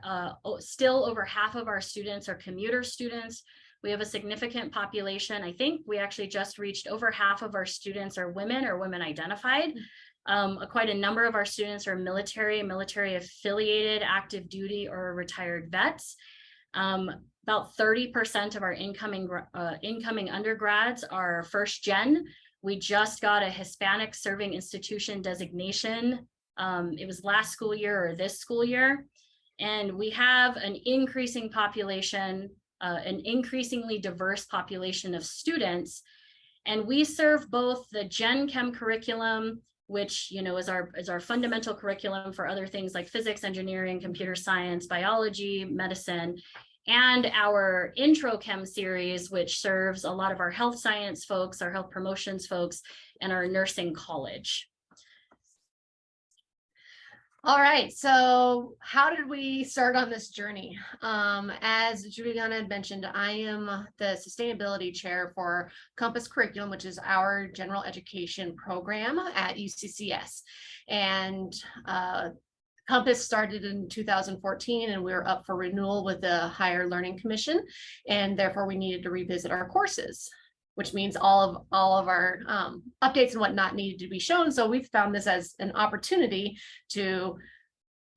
Still over half of our students are commuter students. We have a significant population. I think we actually just reached over half of our students are women or women identified. Quite a number of our students are military affiliated, active duty, or retired vets. About 30% of our incoming undergrads are first gen. We just got a Hispanic Serving Institution designation. It was last school year or this school year. And we have an increasing population, an increasingly diverse population of students. And we serve both the Gen Chem curriculum, which is our fundamental curriculum for other things like physics, engineering, computer science, biology, medicine, and our Intro Chem series, which serves a lot of our health science folks, our health promotions folks, and our nursing college. All right, so how did we start on this journey? As Juliana had mentioned, I am the sustainability chair for Compass Curriculum, which is our general education program at UCCS. And Compass started in 2014, and we were up for renewal with the Higher Learning Commission, and therefore we needed to revisit our courses, which means all of our updates and whatnot needed to be shown. So we found this as an opportunity to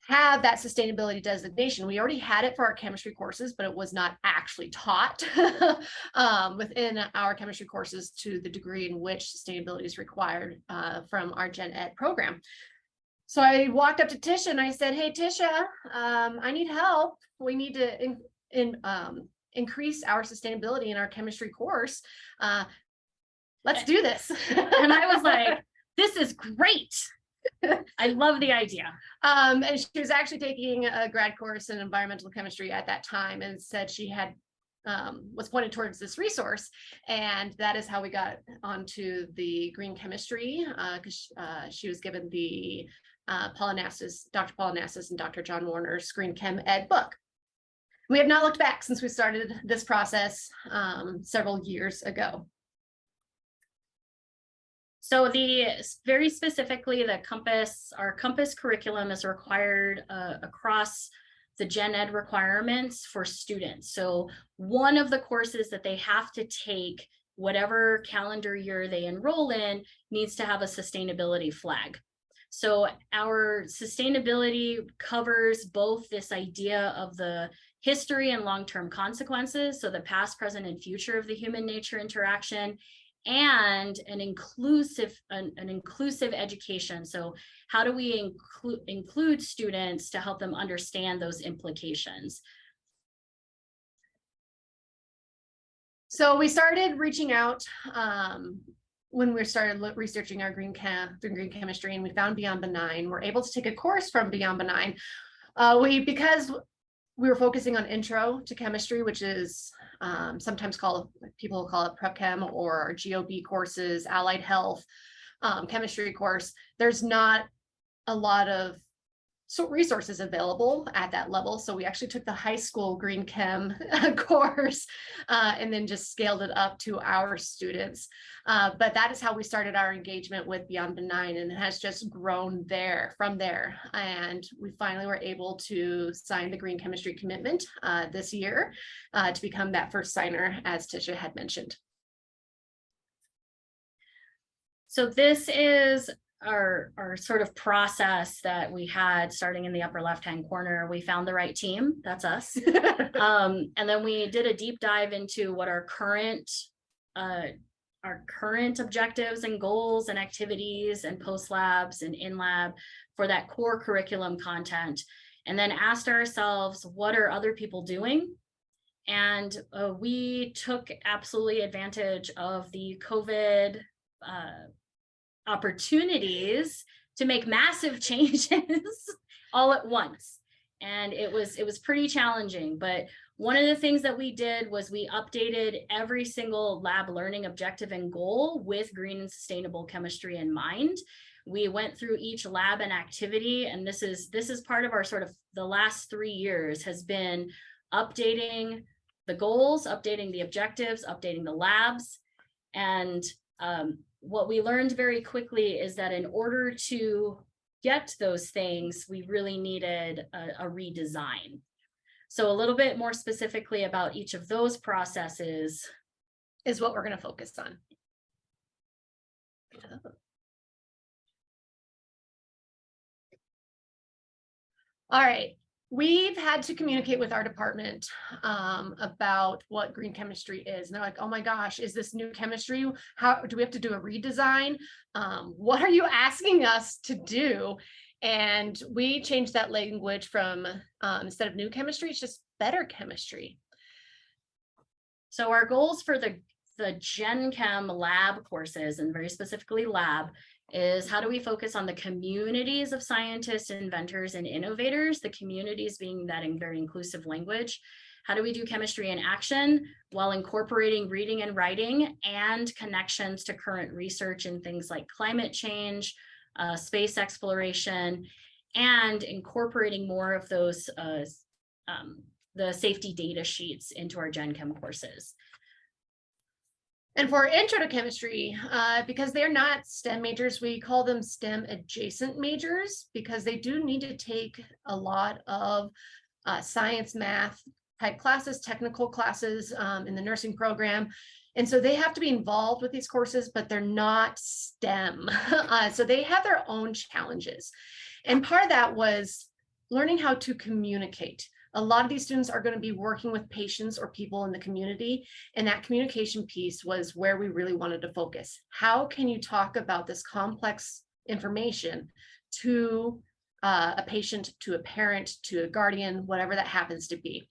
have that sustainability designation. We already had it for our chemistry courses, but it was not actually taught within our chemistry courses to the degree in which sustainability is required from our Gen Ed program. So I walked up to Tisha and I said, hey, Tisha, I need help. We need to increase our sustainability in our chemistry course. Let's do this. And I was like, this is great. I love the idea. And she was actually taking a grad course in environmental chemistry at that time, and said she had was pointed towards this resource, and that is how we got onto the green chemistry, because she was given the Dr. Paul Anastas and Dr. John Warner's Green Chem Ed book. We have not looked back since we started this process several years ago. So very specifically, our Compass curriculum is required across the Gen Ed requirements for students. So one of the courses that they have to take, whatever calendar year they enroll in, needs to have a sustainability flag. So our sustainability covers both this idea of the history and long-term consequences, so the past, present, and future of the human-nature interaction, and an inclusive education. So how do we include students to help them understand those implications? So we started reaching out when we started researching our green chemistry, and we found Beyond Benign. We're able to take a course from Beyond Benign. Because we were focusing on intro to chemistry, which is sometimes people call it prep chem, or GOB courses, allied health, chemistry course. There's not a lot of resources available at that level. So we actually took the high school green chem course and then just scaled it up to our students. But that is how we started our engagement with Beyond Benign, and it has just grown from there. And we finally were able to sign the green chemistry commitment this year to become that first signer, as Tisha had mentioned. So this is our sort of process that we had starting in the upper left-hand corner. We found the right team, that's us. And then we did a deep dive into what our current objectives and goals and activities and post labs and in lab for that core curriculum content, and then asked ourselves, what are other people doing? And we took absolutely advantage of the COVID opportunities to make massive changes all at once. And it was pretty challenging, but one of the things that we did was we updated every single lab learning objective and goal with green and sustainable chemistry in mind. We went through each lab and activity, and this is part of our sort of the last 3 years has been updating the goals, updating the objectives, updating the labs. And what we learned very quickly is that in order to get those things, we really needed a redesign. So a little bit more specifically about each of those processes is what we're going to focus on. All right. We've had to communicate with our department about what green chemistry is. And they're like, oh my gosh, is this new chemistry? How do we have to do a redesign? What are you asking us to do? And we changed that language from instead of new chemistry, it's just better chemistry. So our goals for the Gen Chem lab courses, and very specifically lab, is how do we focus on the communities of scientists, inventors, and innovators, the communities being that in very inclusive language. How do we do chemistry in action while incorporating reading and writing and connections to current research in things like climate change, space exploration, and incorporating more of those the safety data sheets into our Gen Chem courses. And for intro to chemistry, because they're not STEM majors, we call them STEM adjacent majors, because they do need to take a lot of science, math type classes, technical classes in the nursing program. And so they have to be involved with these courses, but they're not STEM. So they have their own challenges. And part of that was learning how to communicate. A lot of these students are going to be working with patients or people in the community, and that communication piece was where we really wanted to focus. How can you talk about this complex information to a patient, to a parent, to a guardian, whatever that happens to be?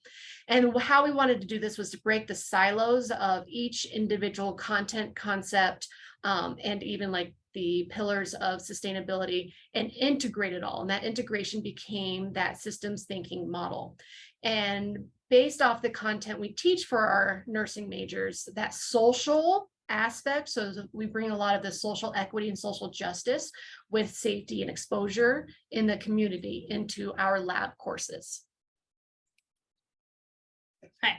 And how we wanted to do this was to break the silos of each individual content, concept, and even like the pillars of sustainability, and integrate it all. And that integration became that systems thinking model. And based off the content we teach for our nursing majors, that social aspect, so we bring a lot of the social equity and social justice with safety and exposure in the community into our lab courses. Okay.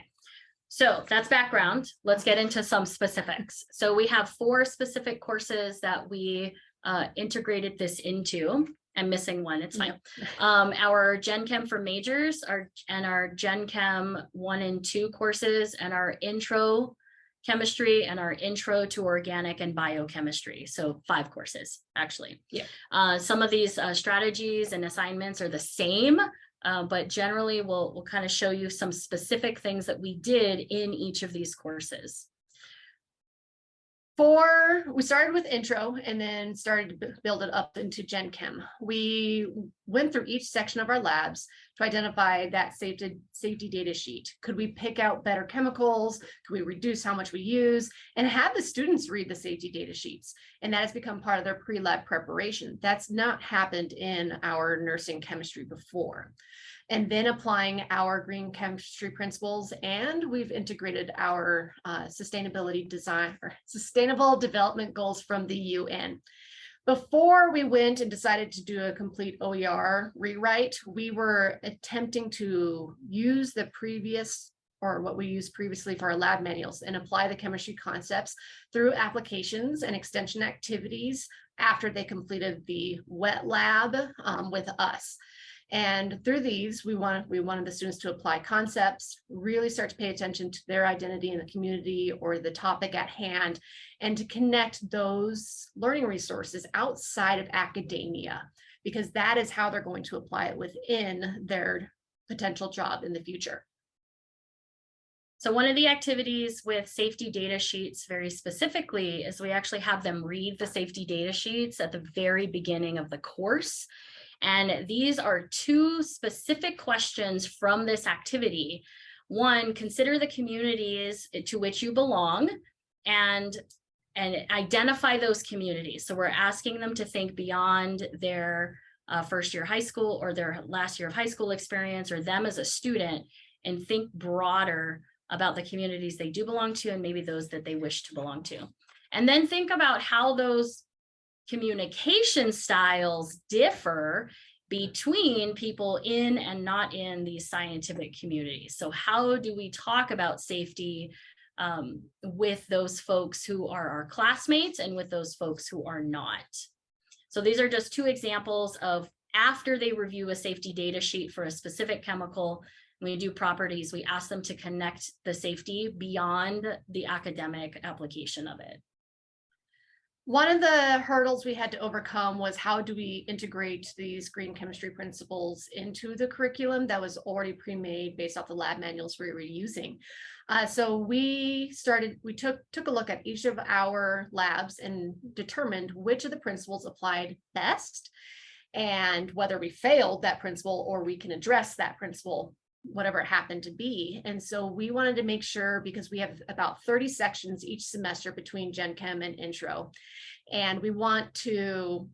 So that's background. Let's get into some specifics. So we have 4 specific courses that we integrated this into. I'm missing one, it's fine. Our Gen Chem for majors and our Gen Chem 1 and 2 courses, and our intro chemistry and our intro to organic and biochemistry. So 5 courses, actually. Yeah. Some of these strategies and assignments are the same, but generally we'll kind of show you some specific things that we did in each of these courses. We started with intro and then started to build it up into Gen Chem. We went through each section of our labs to identify that safety data sheet. Could we pick out better chemicals? Could we reduce how much we use? And have the students read the safety data sheets. And that has become part of their pre-lab preparation. That's not happened in our nursing chemistry before. And then applying our green chemistry principles, and we've integrated our sustainability design or sustainable development goals from the UN. Before we went and decided to do a complete OER rewrite, we were attempting to use the previous, or what we used previously for our lab manuals, and apply the chemistry concepts through applications and extension activities after they completed the wet lab with us. And through these, we wanted the students to apply concepts, really start to pay attention to their identity in the community or the topic at hand, and to connect those learning resources outside of academia, because that is how they're going to apply it within their potential job in the future. So one of the activities with safety data sheets very specifically is we actually have them read the safety data sheets at the very beginning of the course. And these are 2 specific questions from this activity. One, consider the communities to which you belong and identify those communities. So we're asking them to think beyond their first year high school or their last year of high school experience or them as a student, and think broader about the communities they do belong to and maybe those that they wish to belong to. And then think about how those communication styles differ between people in and not in these scientific communities. So how do we talk about safety with those folks who are our classmates and with those folks who are not? So these are just 2 examples of after they review a safety data sheet for a specific chemical, when we do properties, we ask them to connect the safety beyond the academic application of it. One of the hurdles we had to overcome was how do we integrate these green chemistry principles into the curriculum that was already pre-made based off the lab manuals we were using. So we took a look at each of our labs and determined which of the principles applied best and whether we failed that principle or we can address that principle, whatever it happened to be. And so we wanted to make sure, because we have about 30 sections each semester between Gen Chem and Intro, and we want to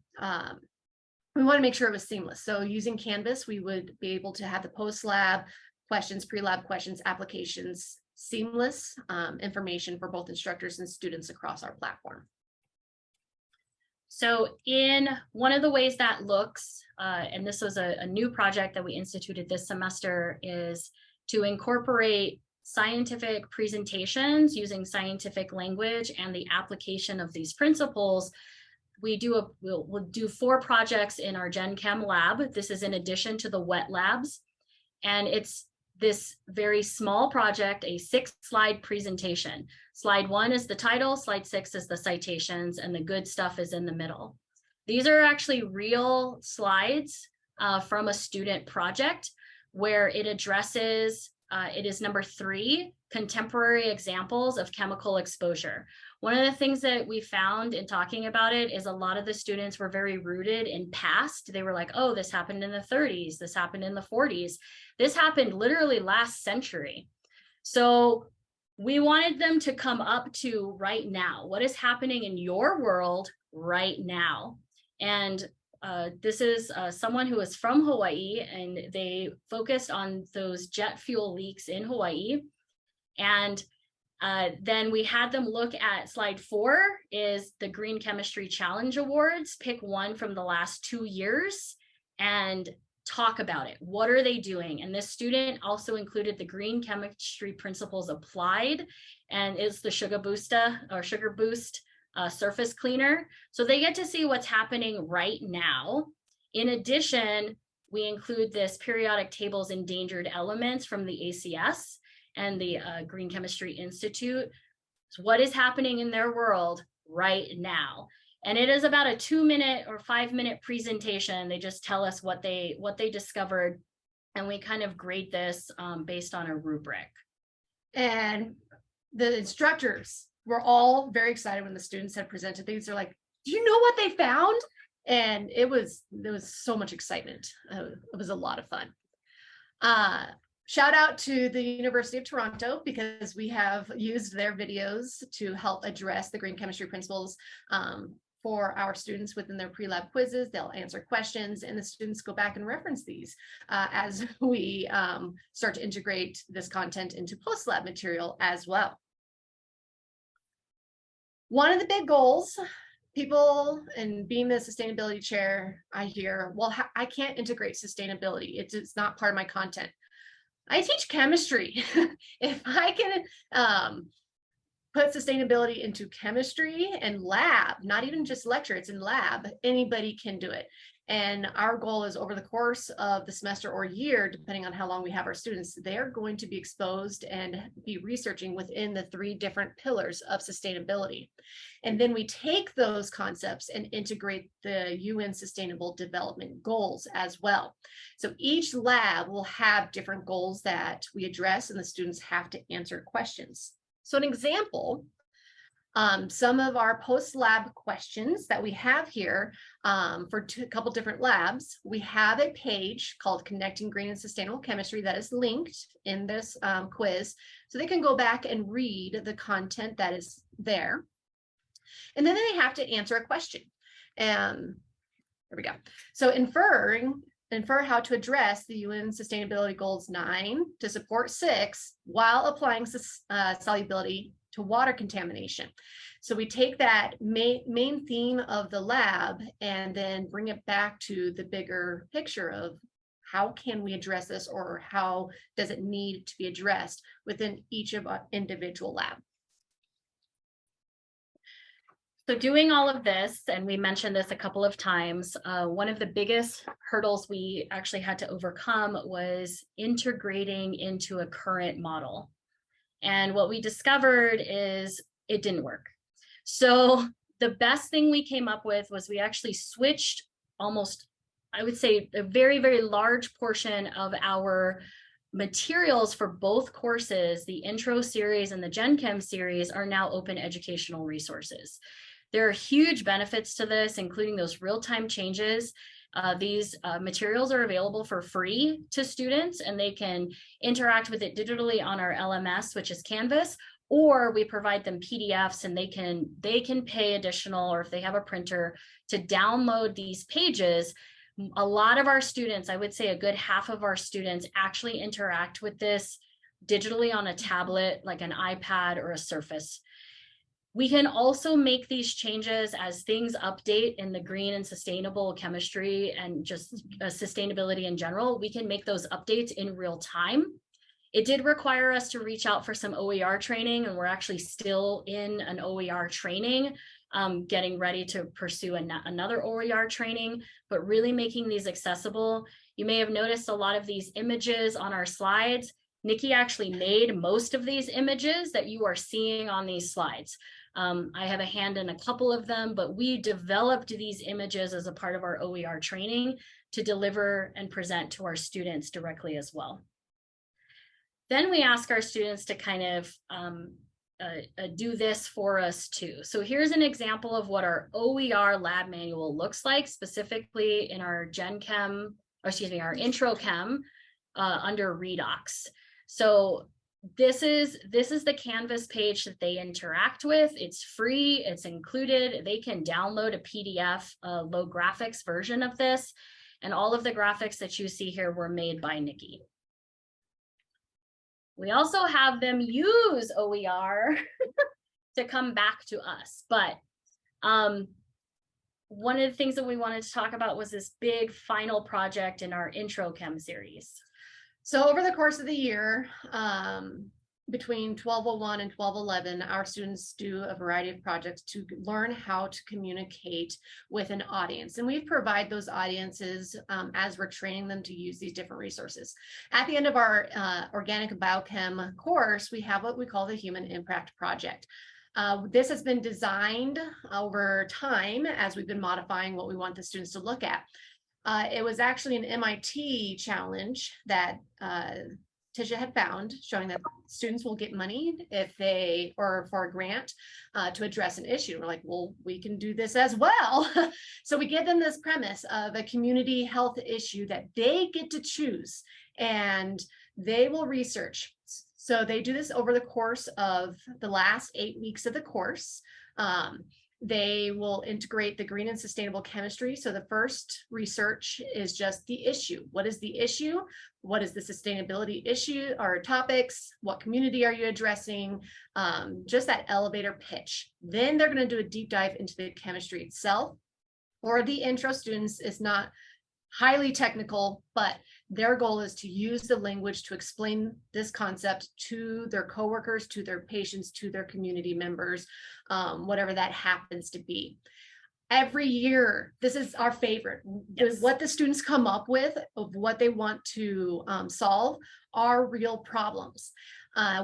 make sure it was seamless. So using Canvas, we would be able to have the post-lab questions, pre-lab questions, applications, seamless information for both instructors and students across our platform. So in one of the ways that looks, and this was a new project that we instituted this semester, is to incorporate scientific presentations using scientific language and the application of these principles. We'll do 4 projects in our Gen Chem lab. This is in addition to the wet labs. And it's this very small project, a 6-slide presentation. Slide 1 is the title, slide 6 is the citations, and the good stuff is in the middle. These are actually real slides from a student project where it addresses, it is number 3, contemporary examples of chemical exposure. One of the things that we found in talking about it is a lot of the students were very rooted in past. They were like, oh, this happened in the 30s, this happened in the 40s. This happened literally last century. So we wanted them to come up to right now. What is happening in your world right now? And this is someone who is from Hawaii, and they focused on those jet fuel leaks in Hawaii. And then we had them look at slide 4 is the Green Chemistry Challenge Awards. Pick one from the last 2 years and talk about it. What are they doing? And this student also included the Green Chemistry Principles Applied, and it's the Sugar Boost surface cleaner. So they get to see what's happening right now. In addition, we include this periodic tables endangered elements from the ACS and the Green Chemistry Institute. So what is happening in their world right now? And it is about a 2-minute or 5-minute presentation. They just tell us what they discovered, and we kind of grade this based on a rubric. And the instructors were all very excited when the students had presented these. They're like, do you know what they found? And there was so much excitement. It was a lot of fun. Shout out to the University of Toronto, because we have used their videos to help address the green chemistry principles for our students within their pre-lab quizzes. They'll answer questions, and the students go back and reference these as we start to integrate this content into post-lab material as well. One of the big goals, people, and being the sustainability chair, I hear, well, I can't integrate sustainability. It's not part of my content. I teach chemistry. If I can put sustainability into chemistry and lab, not even just lecture, it's in lab, anybody can do it. And our goal is over the course of the semester or year, depending on how long we have our students, they're going to be exposed and be researching within the 3 different pillars of sustainability. And then we take those concepts and integrate the UN Sustainable Development Goals as well. So each lab will have different goals that we address, and the students have to answer questions. So an example, some of our post-lab questions that we have here for a couple different labs, we have a page called Connecting Green and Sustainable Chemistry that is linked in this quiz. So they can go back and read the content that is there. And then they have to answer a question. There we go. So infer how to address the UN Sustainability Goals 9 to support 6 while applying solubility to water contamination. So we take that main theme of the lab and then bring it back to the bigger picture of how can we address this, or how does it need to be addressed within each of our individual lab. So doing all of this, and we mentioned this a couple of times, one of the biggest hurdles we actually had to overcome was integrating into a current model. And what we discovered is it didn't work. So the best thing we came up with was we actually switched almost, I would say, a very, very large portion of our materials for both courses. The intro series and the Gen Chem series are now open educational resources. There are huge benefits to this, including those real-time changes. These materials are available for free to students, and they can interact with it digitally on our LMS, which is Canvas, or we provide them PDFs, and they can pay additional, or if they have a printer, to download these pages. A lot of our students, I would say a good half of our students, actually interact with this digitally on a tablet, like an iPad or a Surface. We can also make these changes as things update in the green and sustainable chemistry and just sustainability in general. We can make those updates in real time. It did require us to reach out for some OER training, and we're actually still in an OER training, getting ready to pursue another OER training, but really making these accessible. You may have noticed a lot of these images on our slides. Niki actually made most of these images that you are seeing on these slides. I have a hand in a couple of them, but we developed these images as a part of our OER training to deliver and present to our students directly as well. Then we ask our students to kind of do this for us too. So here's an example of what our OER lab manual looks like, specifically in our our intro chem under redox. So this is the Canvas page that they interact with. It's free, it's included. They can download a PDF, low graphics version of this. And all of the graphics that you see here were made by Niki. We also have them use OER to come back to us. But one of the things that we wanted to talk about was this big final project in our intro chem series. So over the course of the year, between 1201 and 1211, our students do a variety of projects to learn how to communicate with an audience. And we provide those audiences as we're training them to use these different resources. At the end of our organic biochem course, we have what we call the Human Impact Project. This has been designed over time as we've been modifying what we want the students to look at. It was actually an MIT challenge that Tisha had found, showing that students will get money or for a grant to address an issue. We're like, well, we can do this as well. So we give them this premise of a community health issue that they get to choose, and they will research. So they do this over the course of the last 8 weeks of the course. They will integrate the green and sustainable chemistry. So the first research is just the issue. What is the issue? What is the sustainability issue or topics? What community are you addressing? Just that elevator pitch. Then they're going to do a deep dive into the chemistry itself. For the intro students, it's not highly technical, but their goal is to use the language to explain this concept to their coworkers, to their patients, to their community members, whatever that happens to be. Every year, this is our favorite. Yes. What the students come up with of what they want to solve are real problems.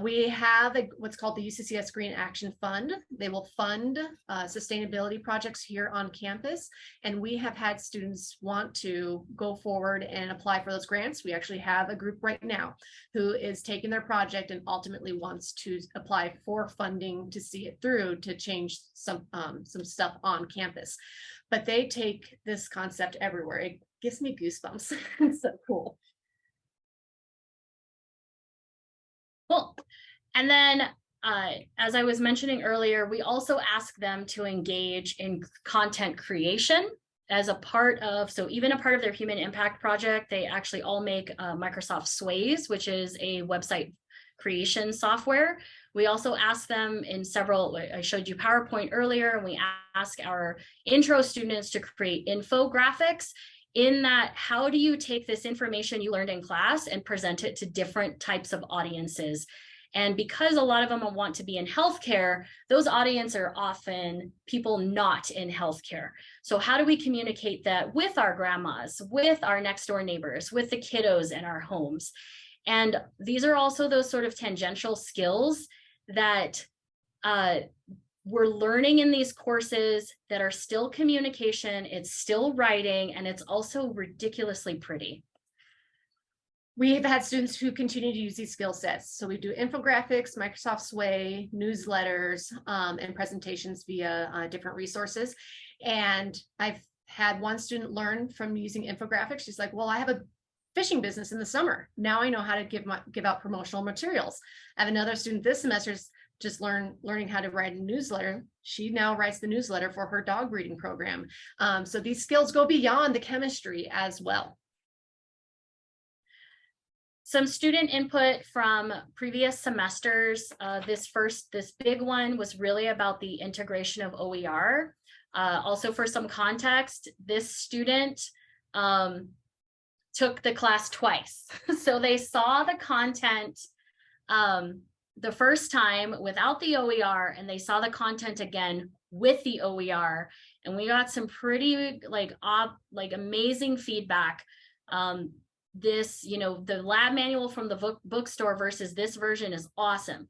We have what's called the UCCS Green Action Fund. They will fund sustainability projects here on campus. And we have had students want to go forward and apply for those grants. We actually have a group right now who is taking their project and ultimately wants to apply for funding to see it through to change some stuff on campus. But they take this concept everywhere. It gives me goosebumps. It's so cool. Cool. And then, as I was mentioning earlier, we also ask them to engage in content creation as a part of, so even a part of their Human Impact Project, they actually all make Microsoft Sways, which is a website creation software. We also ask them in several, I showed you PowerPoint earlier, and we ask our intro students to create infographics. In that, how do you take this information you learned in class and present it to different types of audiences? And because a lot of them want to be in healthcare, those audiences are often people not in healthcare. So how do we communicate that with our grandmas, with our next door neighbors, with the kiddos in our homes? And these are also those sort of tangential skills that we're learning in these courses that are still communication, it's still writing, and it's also ridiculously pretty. We've had students who continue to use these skill sets. So we do infographics, Microsoft Sway, newsletters, and presentations via different resources. And I've had one student learn from using infographics. She's like, well, I have a fishing business in the summer. Now I know how to give out promotional materials. I have another student this semester just learning how to write a newsletter. She now writes the newsletter for her dog breeding program. So these skills go beyond the chemistry as well. some student input from previous semesters. This big one was really about the integration of OER. Also, for some context, this student took the class twice. So they saw the content the first time without the OER, and they saw the content again with the OER. And we got some pretty like amazing feedback. This, the lab manual from the bookstore versus this version is awesome.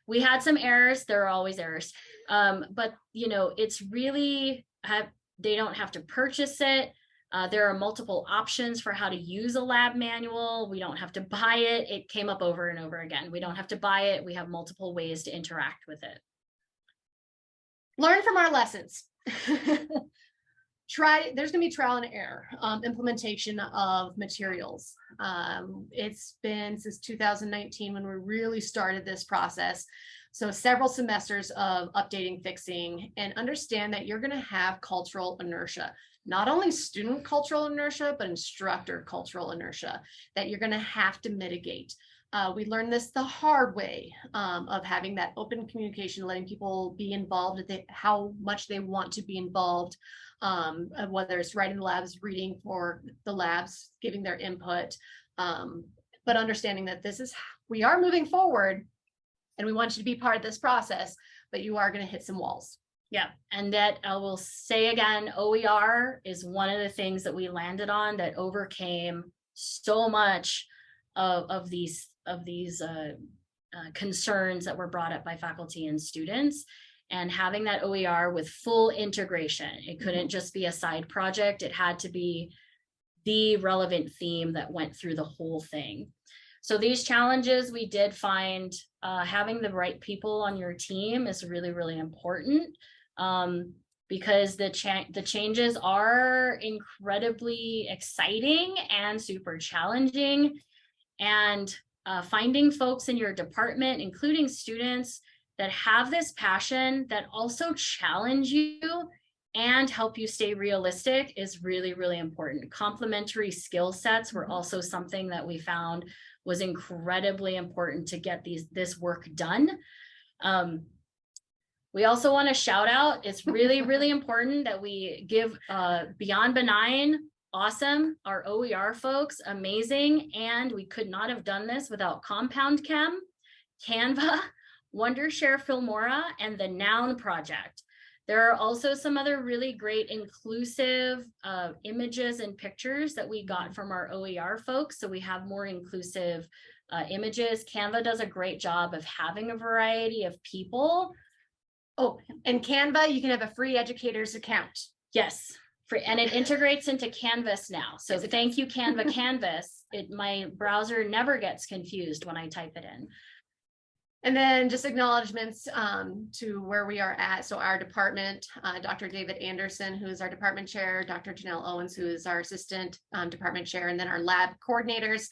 We had some errors. There are always errors. But, it's really, they don't have to purchase it. There are multiple options for how to use a lab manual. We don't have to buy it. It came up over and over again. We don't have to buy it. We have multiple ways to interact with it. Learn from our lessons. There's going to be trial and error implementation of materials. It's been since 2019 when we really started this process. So several semesters of updating, fixing, and understand that you're going to have cultural inertia, not only student cultural inertia, but instructor cultural inertia that you're going to have to mitigate. We learned this the hard way of having that open communication, letting people be involved at how much they want to be involved, whether it's writing the labs, reading for the labs, giving their input, but understanding that we are moving forward and we want you to be part of this process, but you are going to hit some walls. Yeah, and that I will say again, OER is one of the things that we landed on that overcame so much of these concerns that were brought up by faculty and students, and having that OER with full integration. It couldn't just be a side project. It had to be the relevant theme that went through the whole thing. So these challenges, we did find having the right people on your team is really, really important, because the changes are incredibly exciting and super challenging. And finding folks in your department, including students, that have this passion that also challenge you and help you stay realistic is really, really important. Complementary skill sets were also something that we found was incredibly important to get this work done. We also want to shout out, it's really, really important that we give Beyond Benign, awesome, our OER folks, amazing, and we could not have done this without Compound Chem, Canva, Wondershare Filmora, and the Noun Project. There are also some other really great inclusive images and pictures that we got from our OER folks, so we have more inclusive images. Canva does a great job of having a variety of people. Oh, and Canva, you can have a free educator's account. Yes, free, and it integrates into Canvas now. So thank you, Canva Canvas. My browser never gets confused when I type it in. And then just acknowledgements to where we are at. So our department, Dr. David Anderson, who is our department chair, Dr. Janelle Owens, who is our assistant department chair, and then our lab coordinators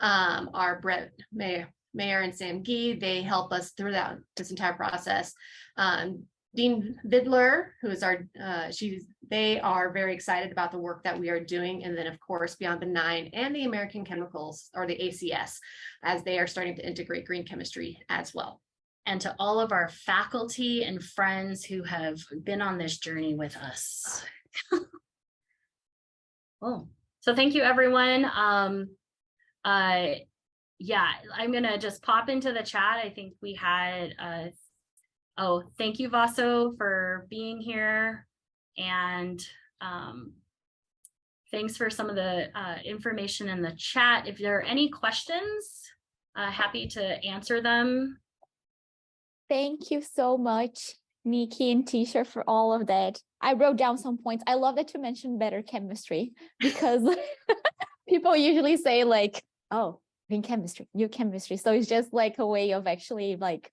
are Brett Mayer and Sam Gee. They help us throughout this entire process. Dean Vidler, who is they are very excited about the work that we are doing. And then of course, Beyond Benign and the American Chemicals, or the ACS, as they are starting to integrate green chemistry as well. And to all of our faculty and friends who have been on this journey with us. Oh, so thank you, everyone. Yeah, I'm gonna just pop into the chat. I think we had, oh, thank you, Vaso, for being here. And thanks for some of the information in the chat. If there are any questions, happy to answer them. Thank you so much, Niki and Tisha, for all of that. I wrote down some points. I love that you mentioned better chemistry, because people usually say like, oh, green chemistry, new chemistry. So it's just like a way of actually like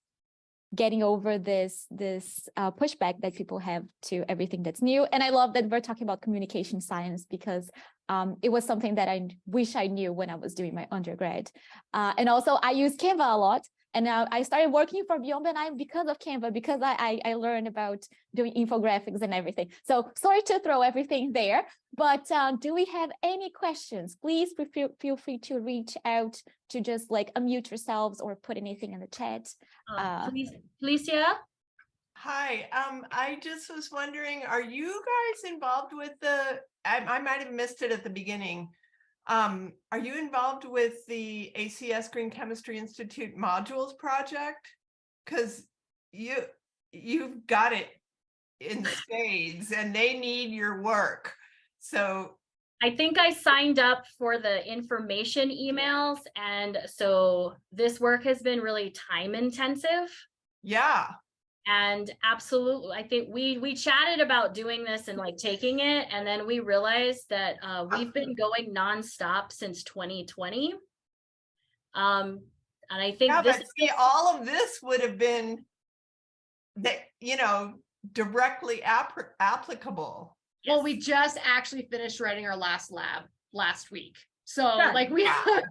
getting over this pushback that people have to everything that's new. And I love that we're talking about communication science, because it was something that I wish I knew when I was doing my undergrad. And also I use Canva a lot. And now I started working for Beyond Benign because of Canva, because I learned about doing infographics and everything. So sorry to throw everything there, but do we have any questions? Please feel free to reach out, to just like unmute yourselves or put anything in the chat. Felicia? Hi, I just was wondering, are you guys involved with I might have missed it at the beginning. Are you involved with the ACS Green Chemistry Institute modules project? Because you've got it in spades and they need your work. So I think I signed up for the information emails, and so this work has been really time intensive. yeah. And absolutely, I think we chatted about doing this and like taking it, and then we realized that we've been going nonstop since 2020. And I think this but see, all of this would have been that, directly applicable. Well, we just actually finished writing our last lab last week. So like we have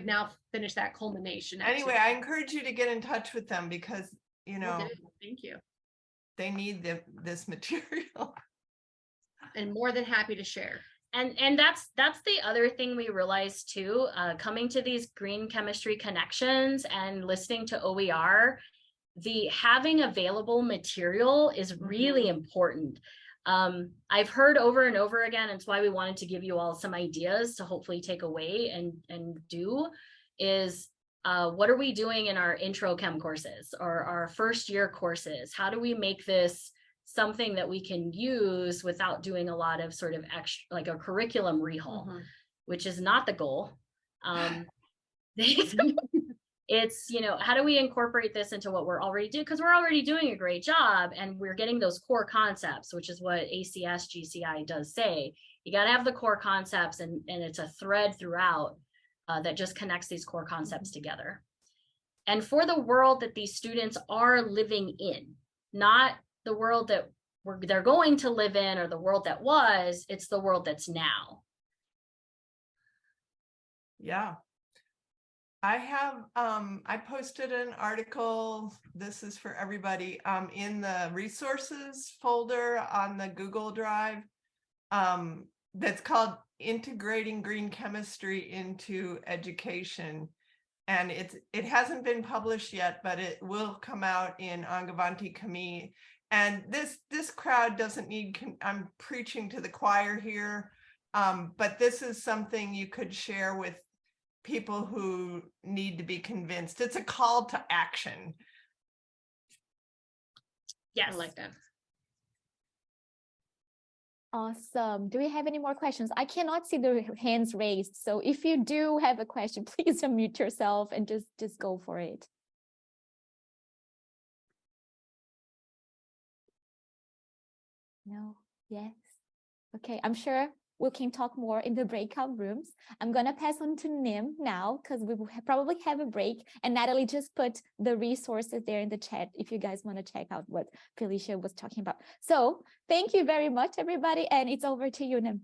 now finished that culmination. Anyway, I encourage you to get in touch with them because, thank you. They need this material. And more than happy to share. And that's the other thing we realized too, coming to these green chemistry connections and listening to OER, the having available material is really important. I've heard over and over again, and it's why we wanted to give you all some ideas to hopefully take away and do is what are we doing in our intro chem courses or our first year courses? How do we make this something that we can use without doing a lot of sort of extra, like a curriculum rehaul, which is not the goal. It's, how do we incorporate this into what we're already doing? Because we're already doing a great job and we're getting those core concepts, which is what ACS GCI does say. You got to have the core concepts and it's a thread throughout that just connects these core concepts together. And for the world that these students are living in, not the world that they're going to live in or the world that was, it's the world that's now. Yeah. I have, I posted an article, this is for everybody, in the resources folder on the Google Drive, that's called Integrating Green Chemistry into Education. And it hasn't been published yet, but it will come out in Angavanti Kami. And this crowd doesn't need, I'm preaching to the choir here, but this is something you could share with people who need to be convinced. It's a call to action. Yes. I like that. Awesome. Do we have any more questions? I cannot see the hands raised. So if you do have a question, please unmute yourself and just go for it. No, yes. Okay, I'm sure we can talk more in the breakout rooms. I'm gonna pass on to Nim now because we will probably have a break. And Natalie just put the resources there in the chat if you guys want to check out what Felicia was talking about. So thank you very much, everybody. And it's over to you, Nim.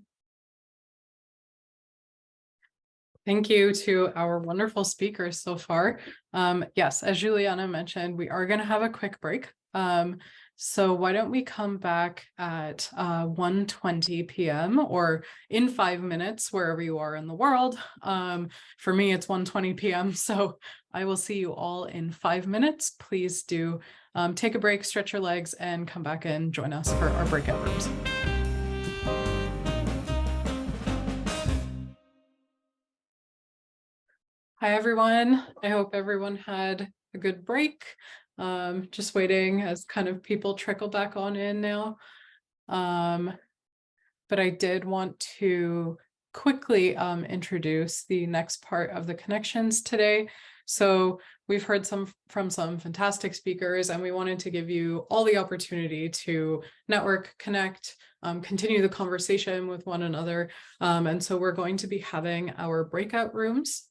Thank you to our wonderful speakers so far. Yes, as Juliana mentioned, we are going to have a quick break. So why don't we come back at 1:20 p.m. or in 5 minutes, wherever you are in the world. For me, it's 1:20 p.m. So I will see you all in 5 minutes. Please do take a break, stretch your legs, and come back and join us for our breakout rooms. Hi, everyone. I hope everyone had a good break. Just waiting as kind of people trickle back on in now. But I did want to quickly introduce the next part of the connections today. So we've heard from some fantastic speakers, and we wanted to give you all the opportunity to network, connect, continue the conversation with one another. And so we're going to be having our breakout rooms.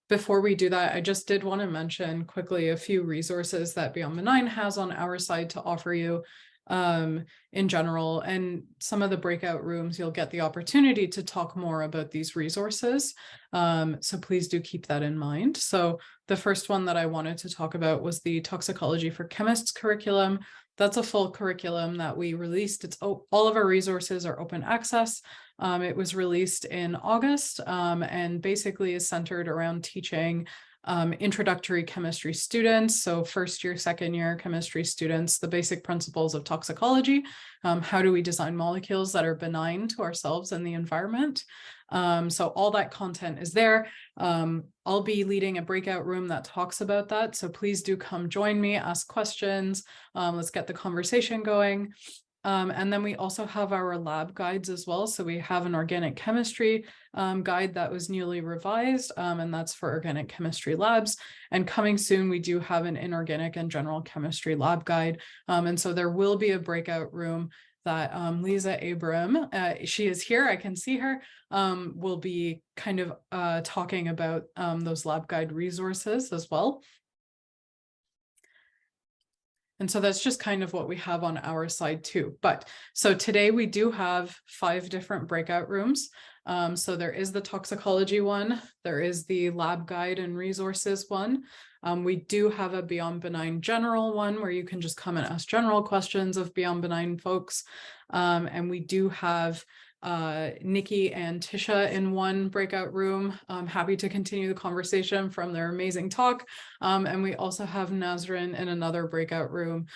Before we do that, I just did want to mention quickly a few resources that Beyond Benign has on our side to offer you. in general. And some of the breakout rooms, you'll get the opportunity to talk more about these resources. So please do keep that in mind. So the first one that I wanted to talk about was the Toxicology for Chemists curriculum. That's a full curriculum that we released. All of our resources are open access. It was released in August, and basically is centered around teaching introductory chemistry students, so first year, second year chemistry students, the basic principles of toxicology. How do we design molecules that are benign to ourselves and the environment? So all that content is there. I'll be leading a breakout room that talks about that. So please do come join me, ask questions. Let's get the conversation going. And then we also have our lab guides as well. So we have an organic chemistry guide that was newly revised, and that's for organic chemistry labs. And coming soon, we do have an inorganic and general chemistry lab guide. And so there will be a breakout room that Lisa Abram, she is here, I can see her, will be kind of talking about those lab guide resources as well. And so that's just kind of what we have on our side too. But so today we do have 5 different breakout rooms. So there is the toxicology one, there is the lab guide and resources one. We do have a Beyond Benign general one where you can just come and ask general questions of Beyond Benign folks. And we do have Niki and Tisha in one breakout room. I'm happy to continue the conversation from their amazing talk. And we also have Nasrin in another breakout room.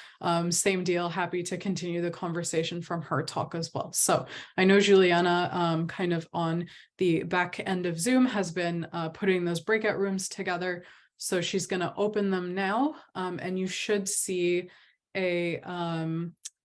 Same deal, happy to continue the conversation from her talk as well. So I know Juliana kind of on the back end of Zoom has been putting those breakout rooms together. So she's going to open them now, and you should see a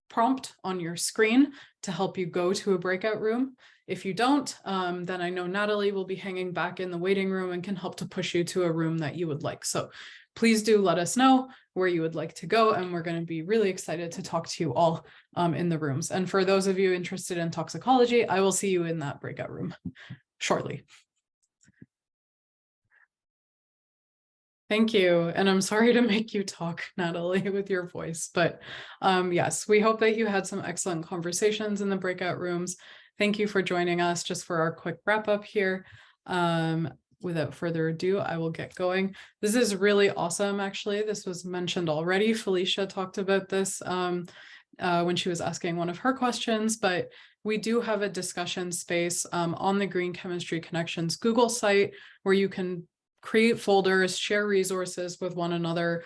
prompt on your screen to help you go to a breakout room. If you don't, then I know Natalie will be hanging back in the waiting room and can help to push you to a room that you would like. So please do let us know where you would like to go, and we're going to be really excited to talk to you all in the rooms. And for those of you interested in toxicology, I will see you in that breakout room shortly. Thank you. And I'm sorry to make you talk, Natalie, with your voice. But yes, we hope that you had some excellent conversations in the breakout rooms. Thank you for joining us. Just for our quick wrap up here. Without further ado, I will get going. This is really awesome, actually. This was mentioned already. Felicia talked about this when she was asking one of her questions, but we do have a discussion space on the Green Chemistry Connections Google site where you can create folders, share resources with one another,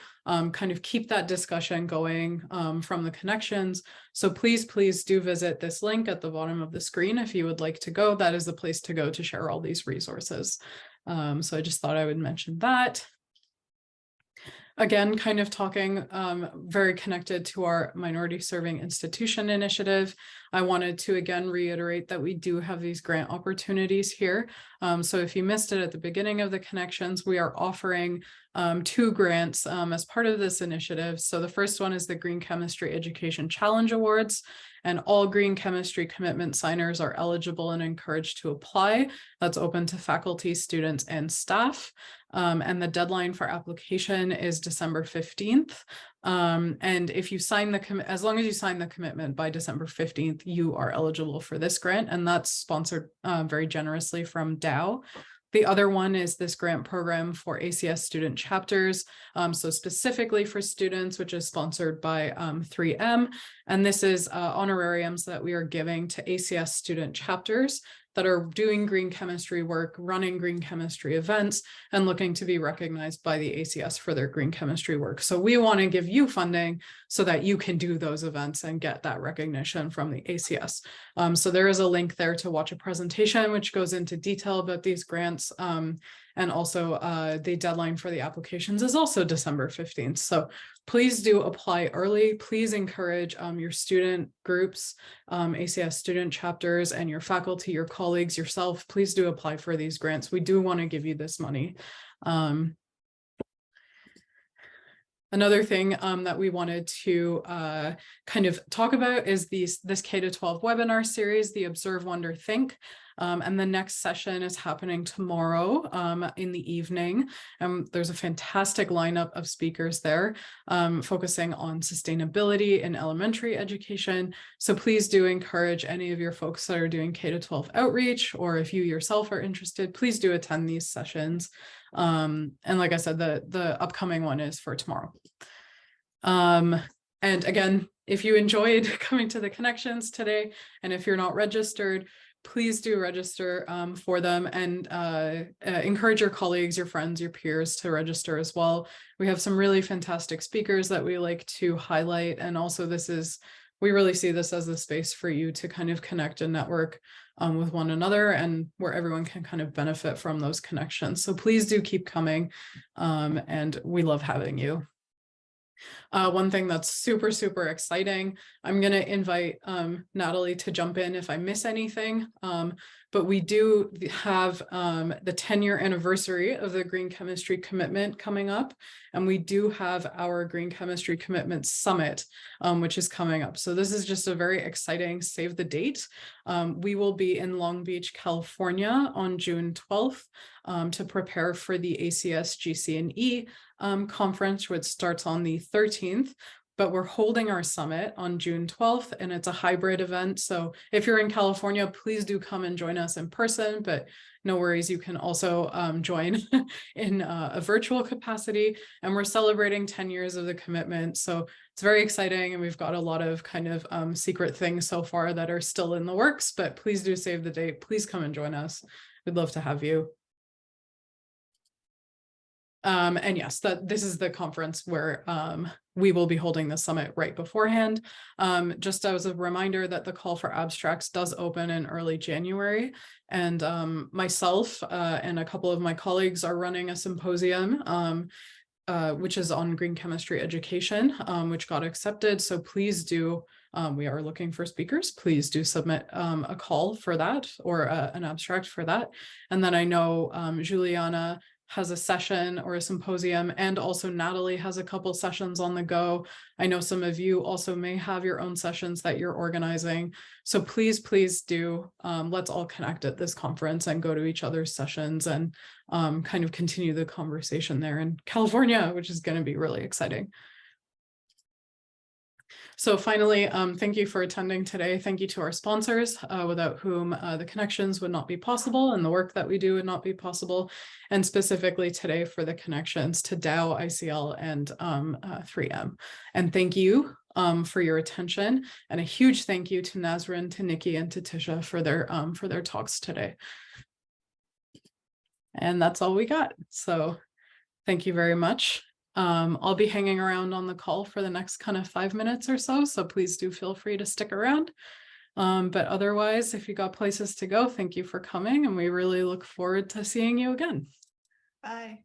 kind of keep that discussion going from the connections. So please do visit this link at the bottom of the screen if you would like to go. That is the place to go to share all these resources. So I just thought I would mention that. Again, kind of talking very connected to our Minority Serving Institution initiative. I wanted to again reiterate that we do have these grant opportunities here. So if you missed it at the beginning of the connections, we are offering 2 grants as part of this initiative. So the first one is the Green Chemistry Education Challenge Awards, and all green chemistry commitment signers are eligible and encouraged to apply. That's open to faculty, students, and staff. And the deadline for application is December 15th. And if you sign as long as you sign the commitment by December 15th, you are eligible for this grant. And that's sponsored very generously from Dow. The other one is this grant program for ACS student chapters. So specifically for students, which is sponsored by 3M. And this is honorariums that we are giving to ACS student chapters that are doing green chemistry work, running green chemistry events, and looking to be recognized by the ACS for their green chemistry work. So we want to give you funding so that you can do those events and get that recognition from the ACS. So there is a link there to watch a presentation which goes into detail about these grants. And also the deadline for the applications is also December 15th. So please do apply early. Please encourage your student groups, ACS student chapters, and your faculty, your colleagues, yourself. Please do apply for these grants. We do want to give you this money. Another thing that we wanted to kind of talk about is this K-12 webinar series, the Observe, Wonder, Think. And the next session is happening tomorrow in the evening. There's a fantastic lineup of speakers there focusing on sustainability in elementary education. So please do encourage any of your folks that are doing K-12 outreach, or if you yourself are interested, please do attend these sessions. And like I said, the upcoming one is for tomorrow. And again, if you enjoyed coming to the Connections today, and if you're not registered, please do register for them, and encourage your colleagues, your friends, your peers to register as well. We have some really fantastic speakers that we like to highlight. And also we really see this as a space for you to kind of connect and network with one another, and where everyone can kind of benefit from those connections. So please do keep coming, and we love having you. One thing that's super, super exciting, I'm going to invite Natalie to jump in if I miss anything, but we do have the 10-year anniversary of the Green Chemistry Commitment coming up, and we do have our Green Chemistry Commitment Summit, which is coming up. So this is just a very exciting save the date. We will be in Long Beach, California on June 12th to prepare for the ACS GCNE conference, which starts on the 13th, but we're holding our summit on June 12th, and it's a hybrid event. So if you're in California, please do come and join us in person, but no worries, you can also join in a virtual capacity. And we're celebrating 10 years of the commitment. So it's very exciting, and we've got a lot of kind of secret things so far that are still in the works, but please do save the date. Please come and join us. We'd love to have you. And yes, this is the conference where we will be holding the summit right beforehand. Just as a reminder that the call for abstracts does open in early January, and myself and a couple of my colleagues are running a symposium which is on green chemistry education, which got accepted. So please do, we are looking for speakers. Please do submit a call for that, or an abstract for that. And then I know Juliana has a session or a symposium, and also Natalie has a couple sessions on the go. I know some of you also may have your own sessions that you're organizing. So please, please do, let's all connect at this conference and go to each other's sessions, and kind of continue the conversation there in California, which is going to be really exciting. So finally, thank you for attending today. Thank you to our sponsors, without whom the Connections would not be possible, and the work that we do would not be possible. And specifically today for the Connections to Dow, ICL, and 3M. And thank you for your attention. And a huge thank you to Nasrin, to Niki, and to Tisha for their talks today. And that's all we got. So thank you very much. I'll be hanging around on the call for the next kind of 5 minutes or so. So please do feel free to stick around. But otherwise, if you got places to go, thank you for coming. And we really look forward to seeing you again. Bye.